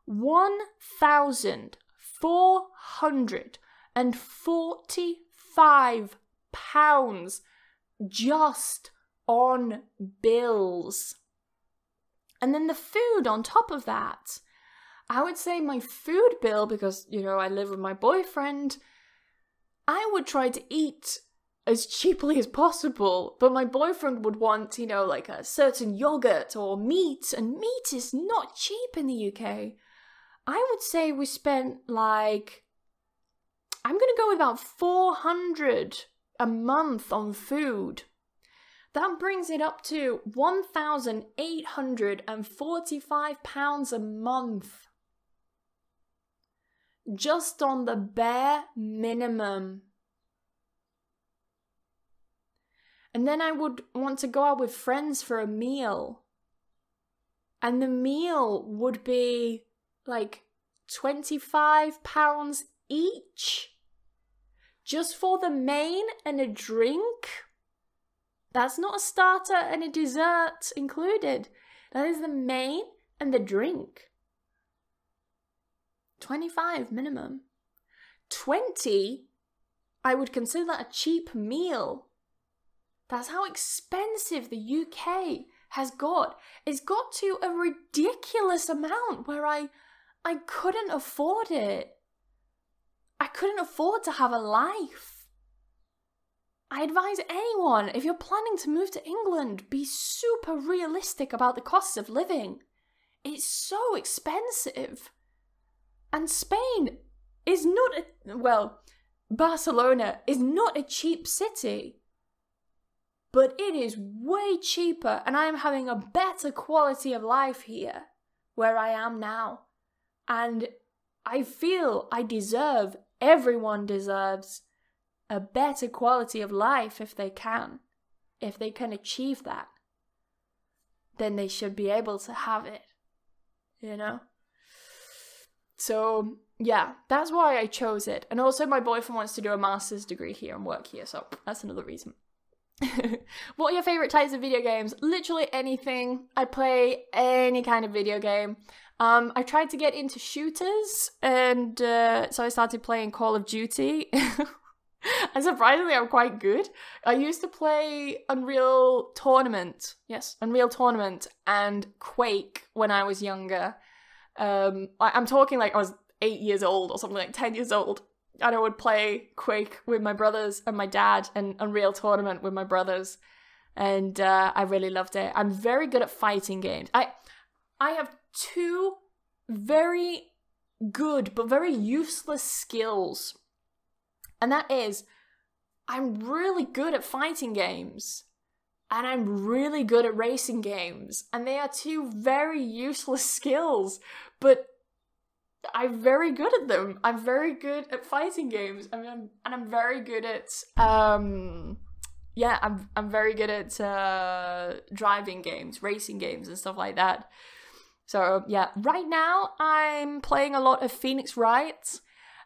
A: £1,445 just on bills. And then the food on top of that. I would say my food bill, because, I live with my boyfriend, I would try to eat as cheaply as possible, but my boyfriend would want, like a certain yogurt or meat, and meat is not cheap in the UK. I would say we spent I'm going to go with about 400 a month on food. That brings it up to £1,845 a month. Just on the bare minimum. And then I would want to go out with friends for a meal. And the meal would be like £25 each. Just for the main and a drink. That's not a starter and a dessert included. That is the main and the drink. 25 minimum. 20, I would consider that a cheap meal. That's how expensive the UK has got. It's got to a ridiculous amount where I couldn't afford it. I couldn't afford to have a life. I advise anyone, if you're planning to move to England, be super realistic about the costs of living. It's so expensive. And Spain is not Barcelona is not a cheap city. But it is way cheaper, and I am having a better quality of life here, where I am now. And I feel everyone deserves a better quality of life if they can. If they can achieve that, then they should be able to have it. you know? So, yeah, that's why I chose it. And also my boyfriend wants to do a master's degree here and work here, so that's another reason. What are your favourite types of video games? Literally anything. I play any kind of video game. I tried to get into shooters, and so I started playing Call of Duty. And surprisingly, I'm quite good. I used to play Unreal Tournament. Yes, Unreal Tournament and Quake when I was younger. I'm talking like I was 8 years old or something, like 10 years old. And I would play Quake with my brothers and my dad, and Unreal Tournament with my brothers. And I really loved it. I'm very good at fighting games. I have two very good but very useless skills. And that is, I'm really good at fighting games. And I'm really good at racing games. And they are two very useless skills. But I'm very good at them. I'm very good at fighting games. I'm very good at, I'm very good at driving games, racing games and stuff like that. So yeah, right now I'm playing a lot of Phoenix Wright.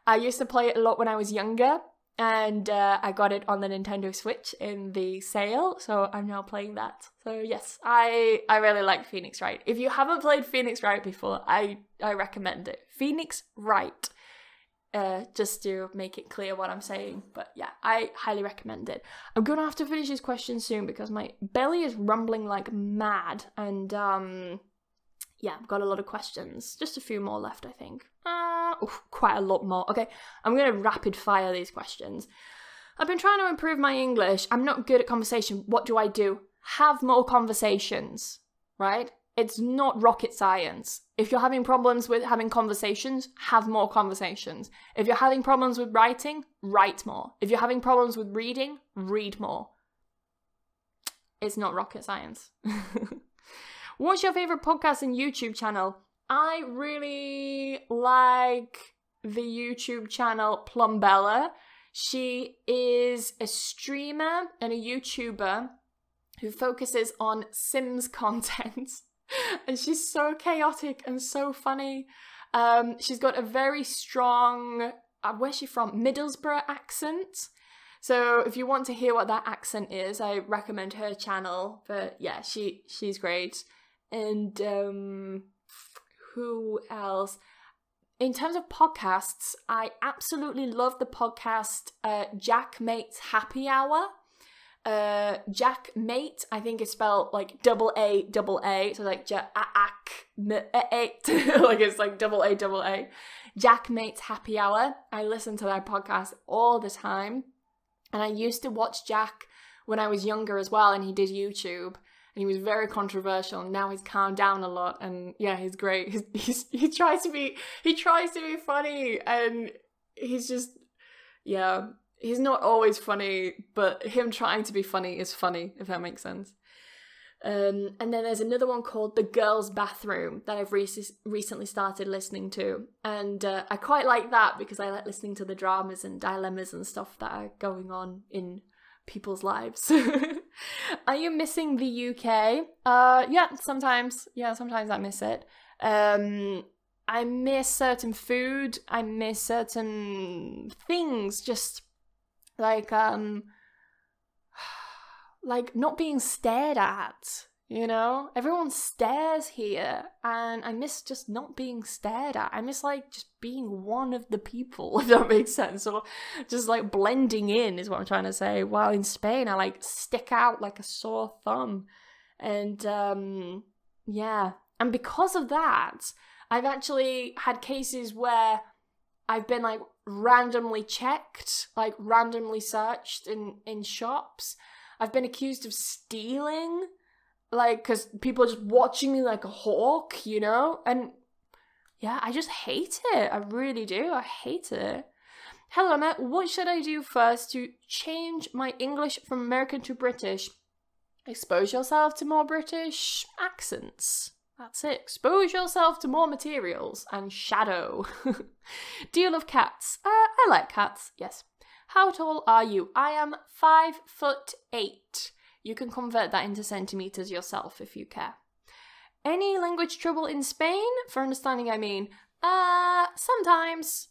A: I used to play it a lot when I was younger, and I got it on the Nintendo Switch in the sale, so I'm now playing that. So yes, I really like Phoenix Wright. If you haven't played Phoenix Wright before, I recommend it. Phoenix Wright. Just to make it clear what I'm saying. But yeah, I highly recommend it. I'm gonna have to finish this question soon because my belly is rumbling like mad, and yeah, I've got a lot of questions. Just a few more left, I think. Quite a lot more. Okay, I'm gonna rapid fire these questions. I've been trying to improve my English. I'm not good at conversation. What do I do? Have more conversations, right? It's not rocket science. If you're having problems with having conversations, have more conversations. If you're having problems with writing, write more. If you're having problems with reading, read more. It's not rocket science. What's your favourite podcast and YouTube channel? I really like the YouTube channel Plumbella. She is a streamer and a YouTuber who focuses on Sims content. And she's so chaotic and so funny. She's got a very strong, where's she from? Middlesbrough accent. So if you want to hear what that accent is, I recommend her channel. But yeah, she's great. And who else? In terms of podcasts, I absolutely love the podcast Jack Mate's Happy Hour. Jack Mate, I think it's spelled like AA, so like like it's like AA. Jack Mate's Happy Hour. I listen to that podcast all the time, and I used to watch Jack when I was younger as well, and he did YouTube. And he was very controversial, and now he's calmed down a lot, and yeah, he's great. He tries to be funny, and he's just, yeah, he's not always funny, but him trying to be funny is funny, if that makes sense. And then there's another one called The Girls' Bathroom that I've recently started listening to, and I quite like that because I like listening to the dramas and dilemmas and stuff that are going on in people's lives. Are you missing the UK? Yeah, sometimes I miss it. I miss certain food. I miss certain things. Just like not being stared at. You know, everyone stares here, and I miss just not being stared at. I miss like just being one of the people, if that makes sense, or just like blending in is what I'm trying to say. While in Spain, I like stick out like a sore thumb, and yeah, and because of that, I've actually had cases where I've been like randomly checked, like randomly searched in shops. I've been accused of stealing. Like, because people are just watching me like a hawk, you know? And yeah, I just hate it. I really do. I hate it. Hello, Emma. What should I do first to change my English from American to British? Expose yourself to more British accents. That's it. Expose yourself to more materials and shadow. Do you love cats? I like cats, yes. How tall are you? I am 5'8". You can convert that into centimeters yourself if you care. Any language trouble in Spain? For understanding, I mean, sometimes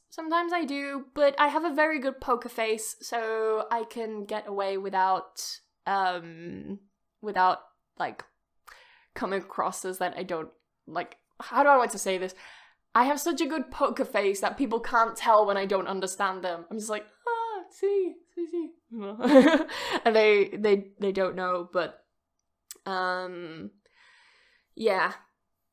A: I do, but I have a very good poker face, so I can get away without, like, coming across as that I don't, like, how do I want to say this? I have such a good poker face that people can't tell when I don't understand them. I'm just like, see. And they don't know, but, yeah.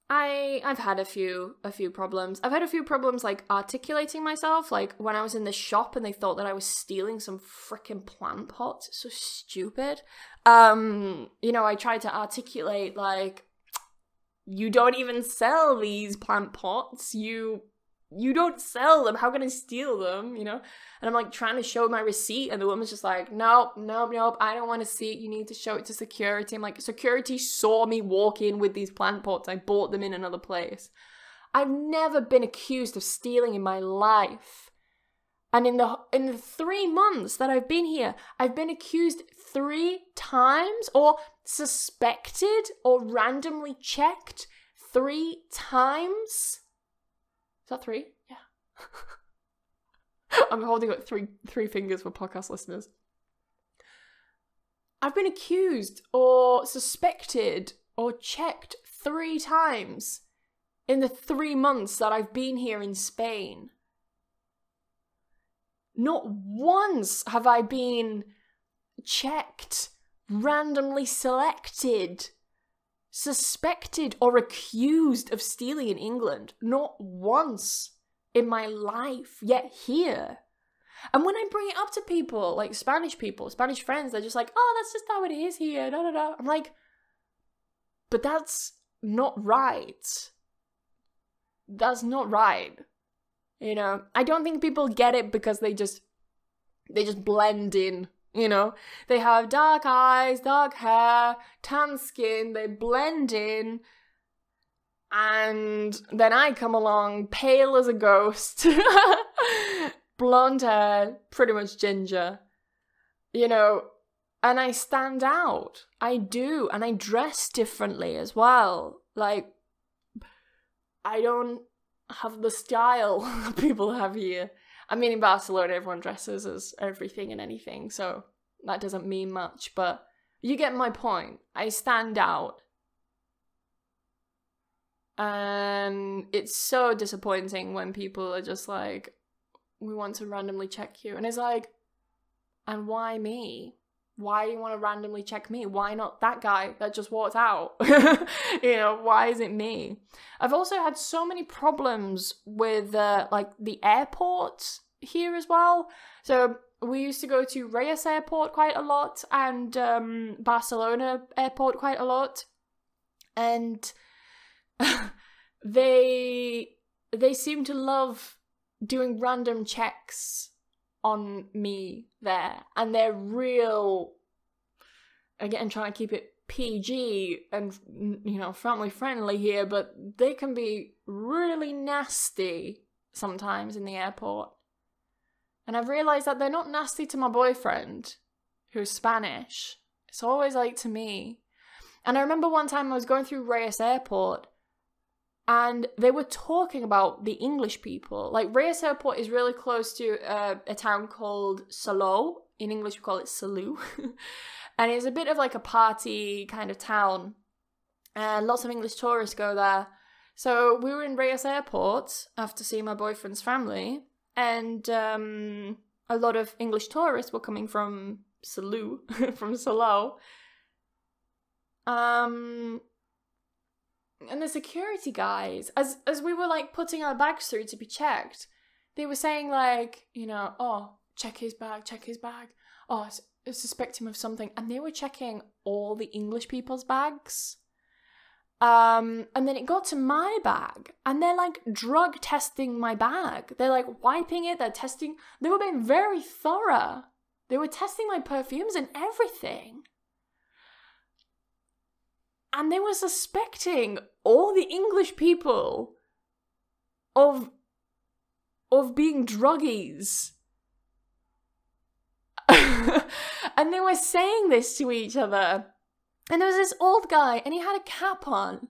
A: I've had a few problems. I've had a few problems, like, articulating myself, like, when I was in the shop and they thought that I was stealing some frickin' plant pots. It's so stupid. You know, I tried to articulate, like, you don't even sell these plant pots. You don't sell them. How can I steal them, you know? And I'm, like, trying to show my receipt, and the woman's just like, nope, I don't want to see it. You need to show it to security. I'm like, security saw me walk in with these plant pots. I bought them in another place. I've never been accused of stealing in my life. And in the 3 months that I've been here, I've been accused 3 times, or suspected, or randomly checked 3 times. Is that 3? Yeah. I'm holding up three fingers for podcast listeners. I've been accused or suspected or checked 3 times in the 3 months that I've been here in Spain. Not once have I been checked, randomly selected, suspected or accused of stealing in England. Not once in my life, yet here. And when I bring it up to people, like Spanish friends, they're just like, oh, that's just how it is here, da da da. I'm like, but that's not right. That's not right. You know, I don't think people get it because they just blend in, you know. They have dark eyes, dark hair, tan skin, they blend in. And then I come along, pale as a ghost, blonde hair, pretty much ginger, you know, and I stand out. I do, and I dress differently as well. Like, I don't have the style people have here. I mean, in Barcelona, everyone dresses as everything and anything, so that doesn't mean much, but you get my point. I stand out. And it's so disappointing when people are just like, we want to randomly check you. And it's like, and why me? Why do you want to randomly check me? Why not that guy that just walked out? You know, why is it me? I've also had so many problems with, like, the airport here as well. So we used to go to Reyes Airport quite a lot and Barcelona Airport quite a lot. And they seem to love doing random checks on me there, and they're real, again, trying to keep it PG and, you know, family friendly here, but they can be really nasty sometimes in the airport. And I've realised that they're not nasty to my boyfriend, who's Spanish. It's always like to me. And I remember one time I was going through Reyes Airport, and they were talking about the English people. Like, Reyes Airport is really close to a town called Salou. In English, we call it Salou. And it's a bit of like a party kind of town. And lots of English tourists go there. So we were in Reyes Airport after seeing my boyfriend's family. And a lot of English tourists were coming from Salou, from Salou. And the security guys, as we were, like, putting our bags through to be checked, they were saying, like, you know, oh, check his bag. Oh, suspect him of something. And they were checking all the English people's bags. And then it got to my bag, and they're, like, drug testing my bag. They're, like, wiping it, they were being very thorough. They were testing my perfumes and everything. And they were suspecting all the English people of being druggies. And they were saying this to each other. And there was this old guy, and he had a cap on.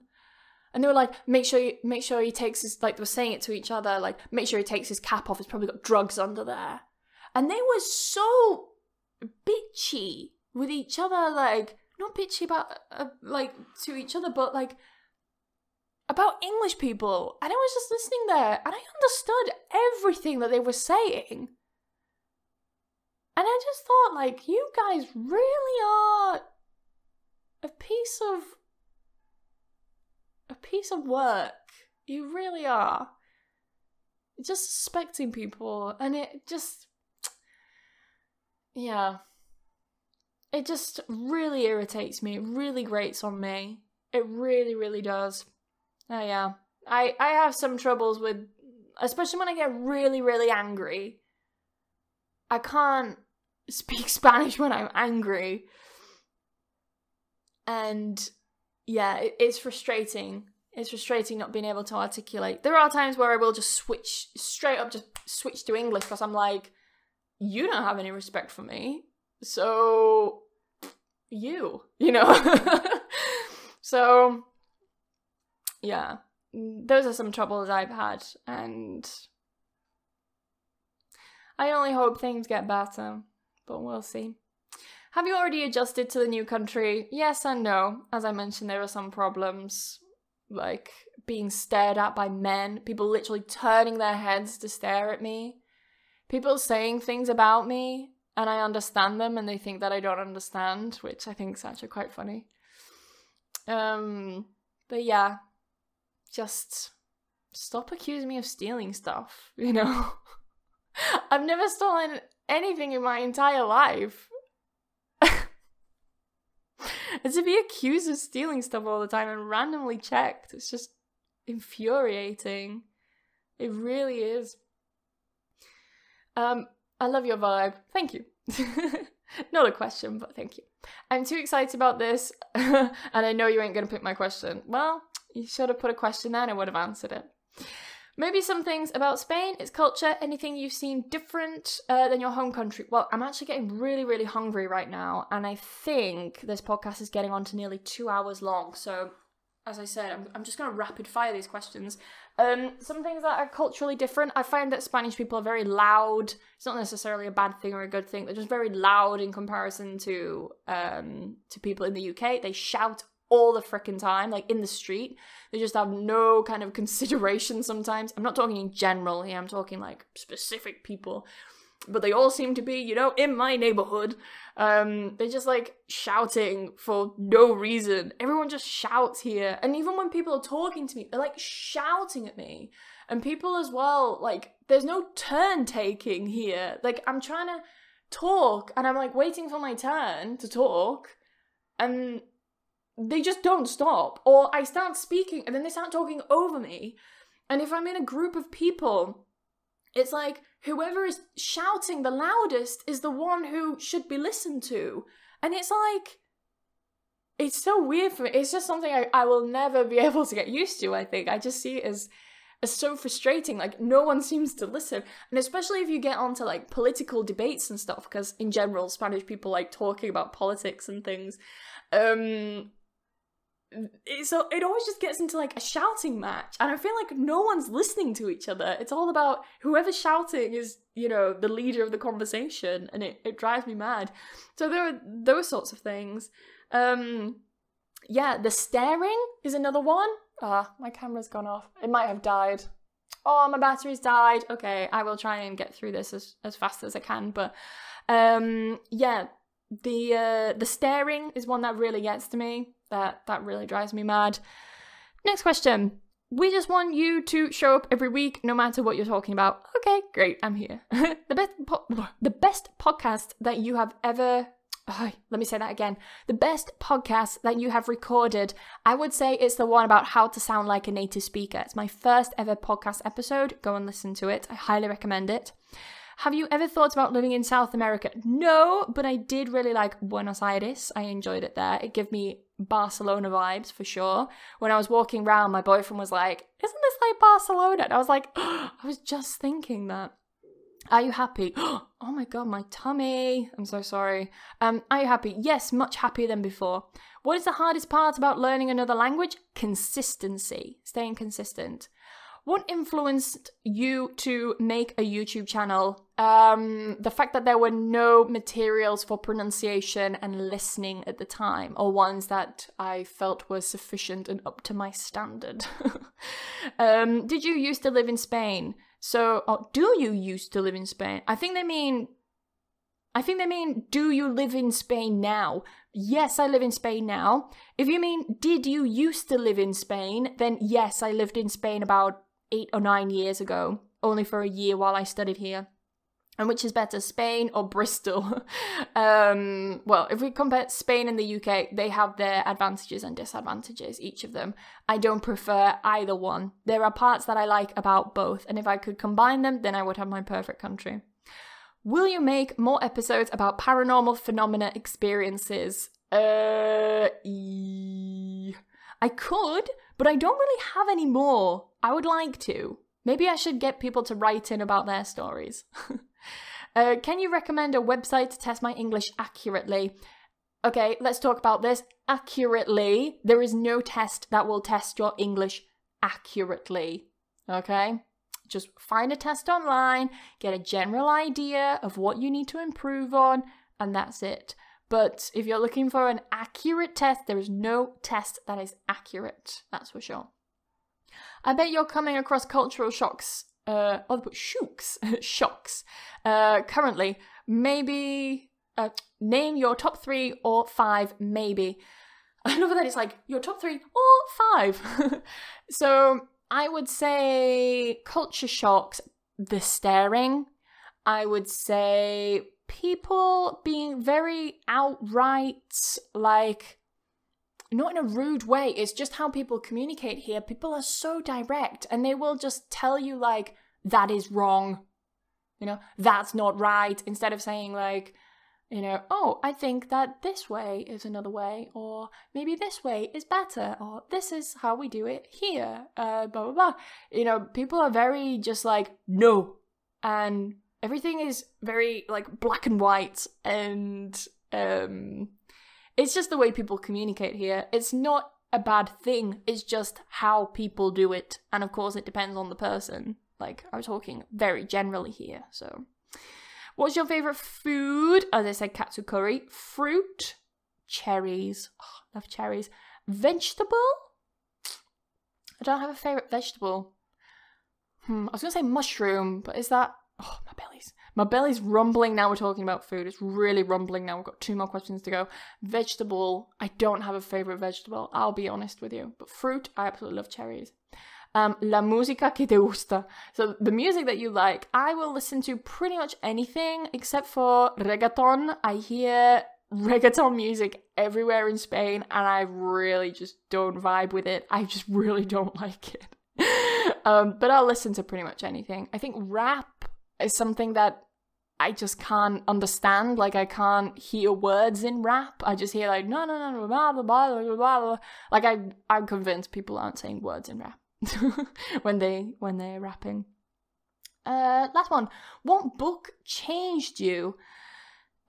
A: And they were like, make sure he takes his, like, they were saying it to each other, like, make sure he takes his cap off, he's probably got drugs under there. And they were so bitchy with each other, like, not bitchy about, like, to each other, but, like, about English people. And I was just listening there, and I understood everything that they were saying. And I just thought, like, you guys really are a piece of work. You really are. Just suspecting people, and it just, yeah. It just really irritates me. It really grates on me. It really, really does. Oh, yeah. I have some troubles with, especially when I get really, really angry. I can't speak Spanish when I'm angry. And yeah, it's frustrating. It's frustrating not being able to articulate. There are times where I will just switch to English because I'm like, you don't have any respect for me. So, you know. So, yeah, those are some troubles I've had, and I only hope things get better, but we'll see. Have you already adjusted to the new country? Yes and no. As I mentioned, there are some problems, like being stared at by men, people literally turning their heads to stare at me, people saying things about me, and I understand them, and they think that I don't understand, which I think is actually quite funny. But yeah, just stop accusing me of stealing stuff, you know? I've never stolen anything in my entire life. And to be accused of stealing stuff all the time and randomly checked, it's just infuriating. It really is. I love your vibe. Thank you. Not a question, but thank you. I'm too excited about this, and I know you ain't gonna pick my question. Well, you should have put a question there and I would have answered it. Maybe some things about Spain, its culture, anything you've seen different than your home country. Well, I'm actually getting really, really hungry right now, and I think this podcast is getting on to nearly 2 hours long, so as I said, I'm just going to rapid fire these questions. Some things that are culturally different. I find that Spanish people are very loud. It's not necessarily a bad thing or a good thing. They're just very loud in comparison to people in the UK. They shout all the frickin' time, like in the street. They just have no kind of consideration sometimes. I'm not talking in general here, I'm talking like specific people. But they all seem to be, you know, in my neighborhood. They're just like shouting for no reason. Everyone just shouts here. And even when people are talking to me, they're like shouting at me. And people as well, like, there's no turn taking here. Like, I'm trying to talk and I'm like waiting for my turn to talk. And they just don't stop. Or I start speaking and then they start talking over me. And if I'm in a group of people, it's like whoever is shouting the loudest is the one who should be listened to. And it's like, it's so weird for me. It's just something I will never be able to get used to, I think. I just see it as so frustrating. Like, no one seems to listen. And especially if you get onto, like, political debates and stuff, because in general, Spanish people like talking about politics and things. So it always just gets into like a shouting match, and I feel like no one's listening to each other. It's all about whoever's shouting is, you know, the leader of the conversation, and it drives me mad. So there are those sorts of things. Yeah, the staring is another one. My camera's gone off. It might have died. Oh, my battery's died. Okay, I will try and get through this as fast as I can. But yeah, the staring is one that really gets to me. That really drives me mad. Next question. We just want you to show up every week, no matter what you're talking about. Okay, great, I'm here. The best podcast that you have ever... let me say that again. The best podcast that you have recorded, I would say it's the one about how to sound like a native speaker. It's my first ever podcast episode. Go and listen to it. I highly recommend it. Have you ever thought about living in South America? No, but I did really like Buenos Aires. I enjoyed it there. It gave me Barcelona vibes for sure. When I was walking around, my boyfriend was like, isn't this like Barcelona? And I was like, I was just thinking that. Are you happy? Oh my god, my tummy. I'm so sorry. Are you happy? Yes, much happier than before. What is the hardest part about learning another language? Consistency, staying consistent. What influenced you to make a YouTube channel? The fact that there were no materials for pronunciation and listening at the time, or ones that I felt were sufficient and up to my standard. Did you used to live in Spain? So, or do you used to live in Spain? I think they mean, do you live in Spain now? Yes, I live in Spain now. If you mean, did you used to live in Spain? Then yes, I lived in Spain about 8 or 9 years ago, only for a year while I studied here. And which is better, Spain or Bristol? Well, if we compare Spain and the UK, they have their advantages and disadvantages, each of them. I don't prefer either one. There are parts that I like about both, and if I could combine them, then I would have my perfect country. Will you make more episodes about paranormal phenomena experiences? I could, but I don't really have any more. I would like to. Maybe I should get people to write in about their stories. Can you recommend a website to test my English accurately? Okay, let's talk about this. Accurately, there is no test that will test your English accurately. Okay? Just find a test online, get a general idea of what you need to improve on, and that's it. But if you're looking for an accurate test, there is no test that is accurate. That's for sure. I bet you're coming across cultural shocks. Shocks. Currently, maybe name your top 3 or 5, maybe. I love that it's like your top 3 or 5. So I would say culture shocks, the staring. I would say people being very outright, like, not in a rude way, it's just how people communicate here. People are so direct, and they will just tell you, like, that is wrong, you know, that's not right, instead of saying, like, you know, oh, I think that this way is another way, or maybe this way is better, or this is how we do it here, blah, blah, blah. You know, people are very just like, no, and everything is very, like, black and white, and it's just the way people communicate here. It's not a bad thing, it's just how people do it. And of course, it depends on the person. Like, I'm talking very generally here, so. What's your favourite food? As I said, katsu curry. Fruit? Cherries. Oh, love cherries. Vegetable? I don't have a favourite vegetable. I was going to say mushroom, but is that... Oh, my belly's rumbling now we're talking about food. It's really rumbling now. We've got 2 more questions to go. Vegetable. I don't have a favourite vegetable. I'll be honest with you. But fruit, I absolutely love cherries. La música que te gusta. So the music that you like. I will listen to pretty much anything except for reggaeton. I hear reggaeton music everywhere in Spain and I really just don't vibe with it. I just really don't like it. But I'll listen to pretty much anything. I think rap is something that I just can't understand. Like, I can't hear words in rap. I just hear, like, no, blah, blah, blah, blah, blah. Like, I'm convinced people aren't saying words in rap when they're rapping. Last one. What book changed you?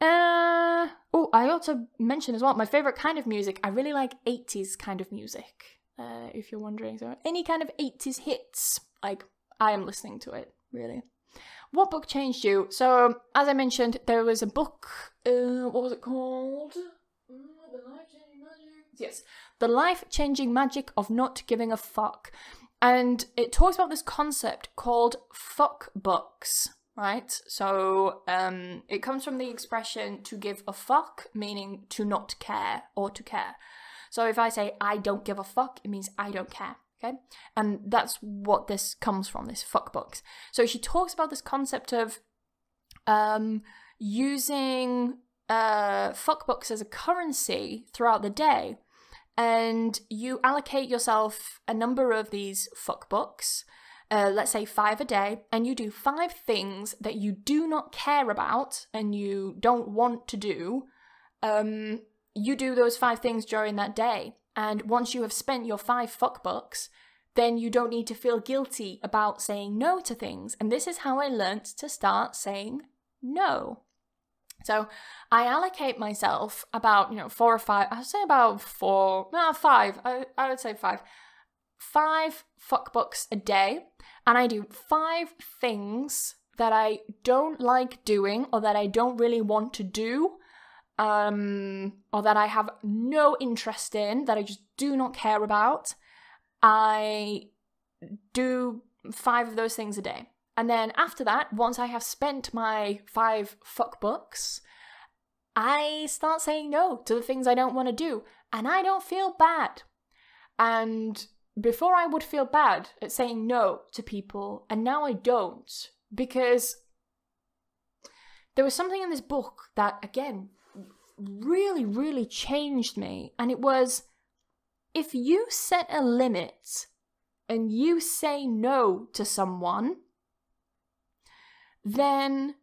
A: I also mentioned as well, my favourite kind of music. I really like 80s kind of music, if you're wondering. So any kind of 80s hits, like, I am listening to it, really. What book changed you? So, as I mentioned, there was a book, what was it called? The Life-Changing Magic? Yes, The Life-Changing Magic of Not Giving a Fuck. And it talks about this concept called fuck bucks, right? So, it comes from the expression to give a fuck, meaning to not care or to care. So if I say I don't give a fuck, it means I don't care. Okay, and that's what this comes from, this fuck bucks. So she talks about this concept of using fuck bucks as a currency throughout the day, and you allocate yourself a number of these fuck bucks, let's say 5 a day, and you do 5 things that you do not care about and you don't want to do. You do those 5 things during that day. And once you have spent your 5 fuck bucks, then you don't need to feel guilty about saying no to things. And this is how I learnt to start saying no. So I allocate myself about, 4 or 5, I'd say about 4, no, 5, I would say 5 fuck books a day, and I do 5 things that I don't like doing or that I don't really want to do, or that I have no interest in, that I just do not care about. I do 5 of those things a day. And then after that, once I have spent my 5 fuck books, I start saying no to the things I don't want to do. And I don't feel bad. And before I would feel bad at saying no to people, and now I don't. Because there was something in this book that, again, really, really changed me. And it was, if you set a limit and you say no to someone, then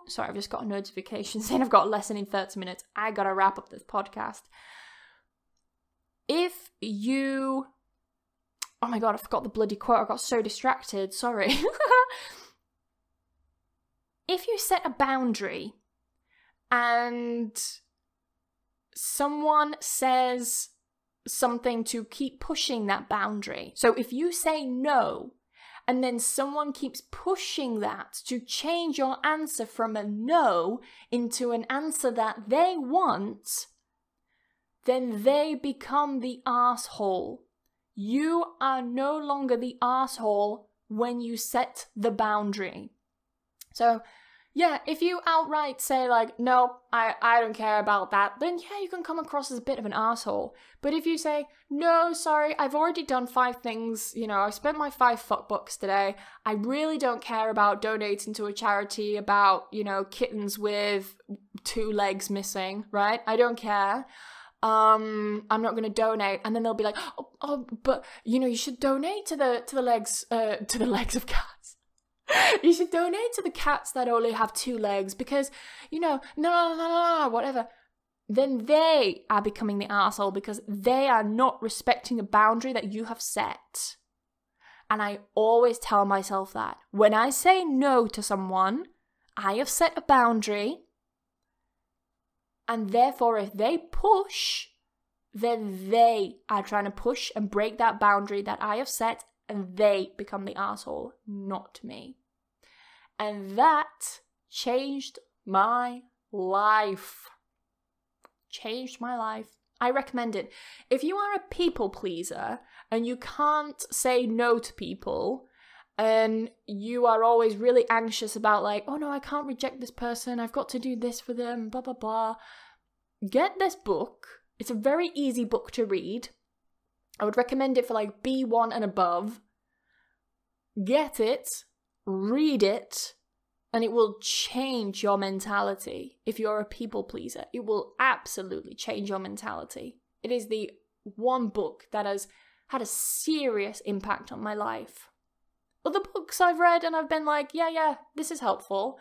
A: sorry, I've just got a notification saying I've got a lesson in 30 minutes. I gotta wrap up this podcast. If you, oh my God, I forgot the bloody quote. I got so distracted. Sorry. If you set a boundary and someone says something to keep pushing that boundary. So if you say no, and then someone keeps pushing that to change your answer from a no into an answer that they want, then they become the arsehole. You are no longer the arsehole when you set the boundary. So, yeah, if you outright say like, no, I don't care about that, then yeah, you can come across as a bit of an arsehole. But if you say, no, sorry, I've already done 5 things, I spent my 5 fuck bucks today, I really don't care about donating to a charity about, kittens with 2 legs missing, right? I don't care. I'm not going to donate. And then they'll be like, but, you should donate to the legs of cats. You should donate to the cats that only have 2 legs because, no, whatever. Then they are becoming the arsehole because they are not respecting a boundary that you have set. And I always tell myself that. When I say no to someone, I have set a boundary. And therefore, if they push, then they are trying to push and break that boundary that I have set, and they become the arsehole, not me. And that changed my life. Changed my life. I recommend it. If you are a people pleaser and you can't say no to people, and you are always really anxious about like, oh no, I can't reject this person, I've got to do this for them, blah, blah, blah. Get this book. It's a very easy book to read. I would recommend it for like B1 and above. Get it, read it, and it will change your mentality. If you're a people pleaser, it will absolutely change your mentality. It is the one book that has had a serious impact on my life. Other books I've read and I've been like, yeah, this is helpful.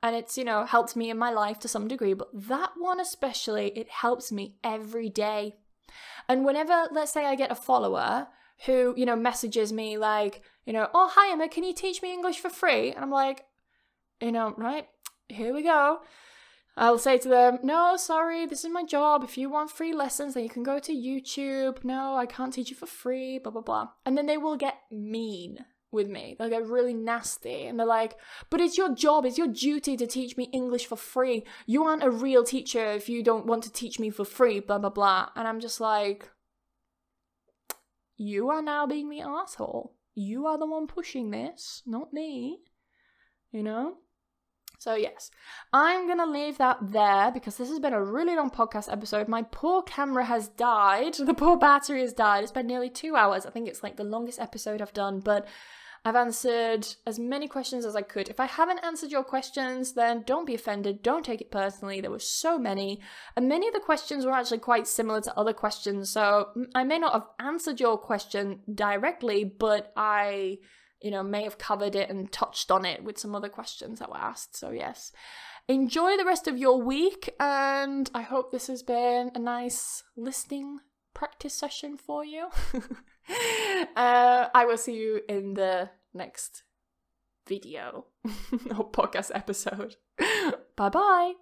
A: And it's, helped me in my life to some degree. But that one especially, it helps me every day. And whenever, let's say I get a follower who, messages me like, oh, hi Emma, can you teach me English for free? And I'm like, right, here we go. I'll say to them, no, sorry, this is my job. If you want free lessons, then you can go to YouTube. No, I can't teach you for free, blah, blah, blah. And then they will get mean with me. They'll get really nasty. And they're like, but it's your job, it's your duty to teach me English for free. You aren't a real teacher if you don't want to teach me for free, blah, blah, blah. And I'm just like, you are now being the arsehole. You are the one pushing this, not me. So yes, I'm going to leave that there because this has been a really long podcast episode. My poor camera has died. The poor battery has died. It's been nearly 2 hours. I think it's like the longest episode I've done, but I've answered as many questions as I could. If I haven't answered your questions, then don't be offended. Don't take it personally. There were so many, and many of the questions were actually quite similar to other questions. So I may not have answered your question directly, but I may have covered it and touched on it with some other questions that were asked. So yes, enjoy the rest of your week, and I hope this has been a nice listening practice session for you. I will see you in the next video or podcast episode. Bye bye!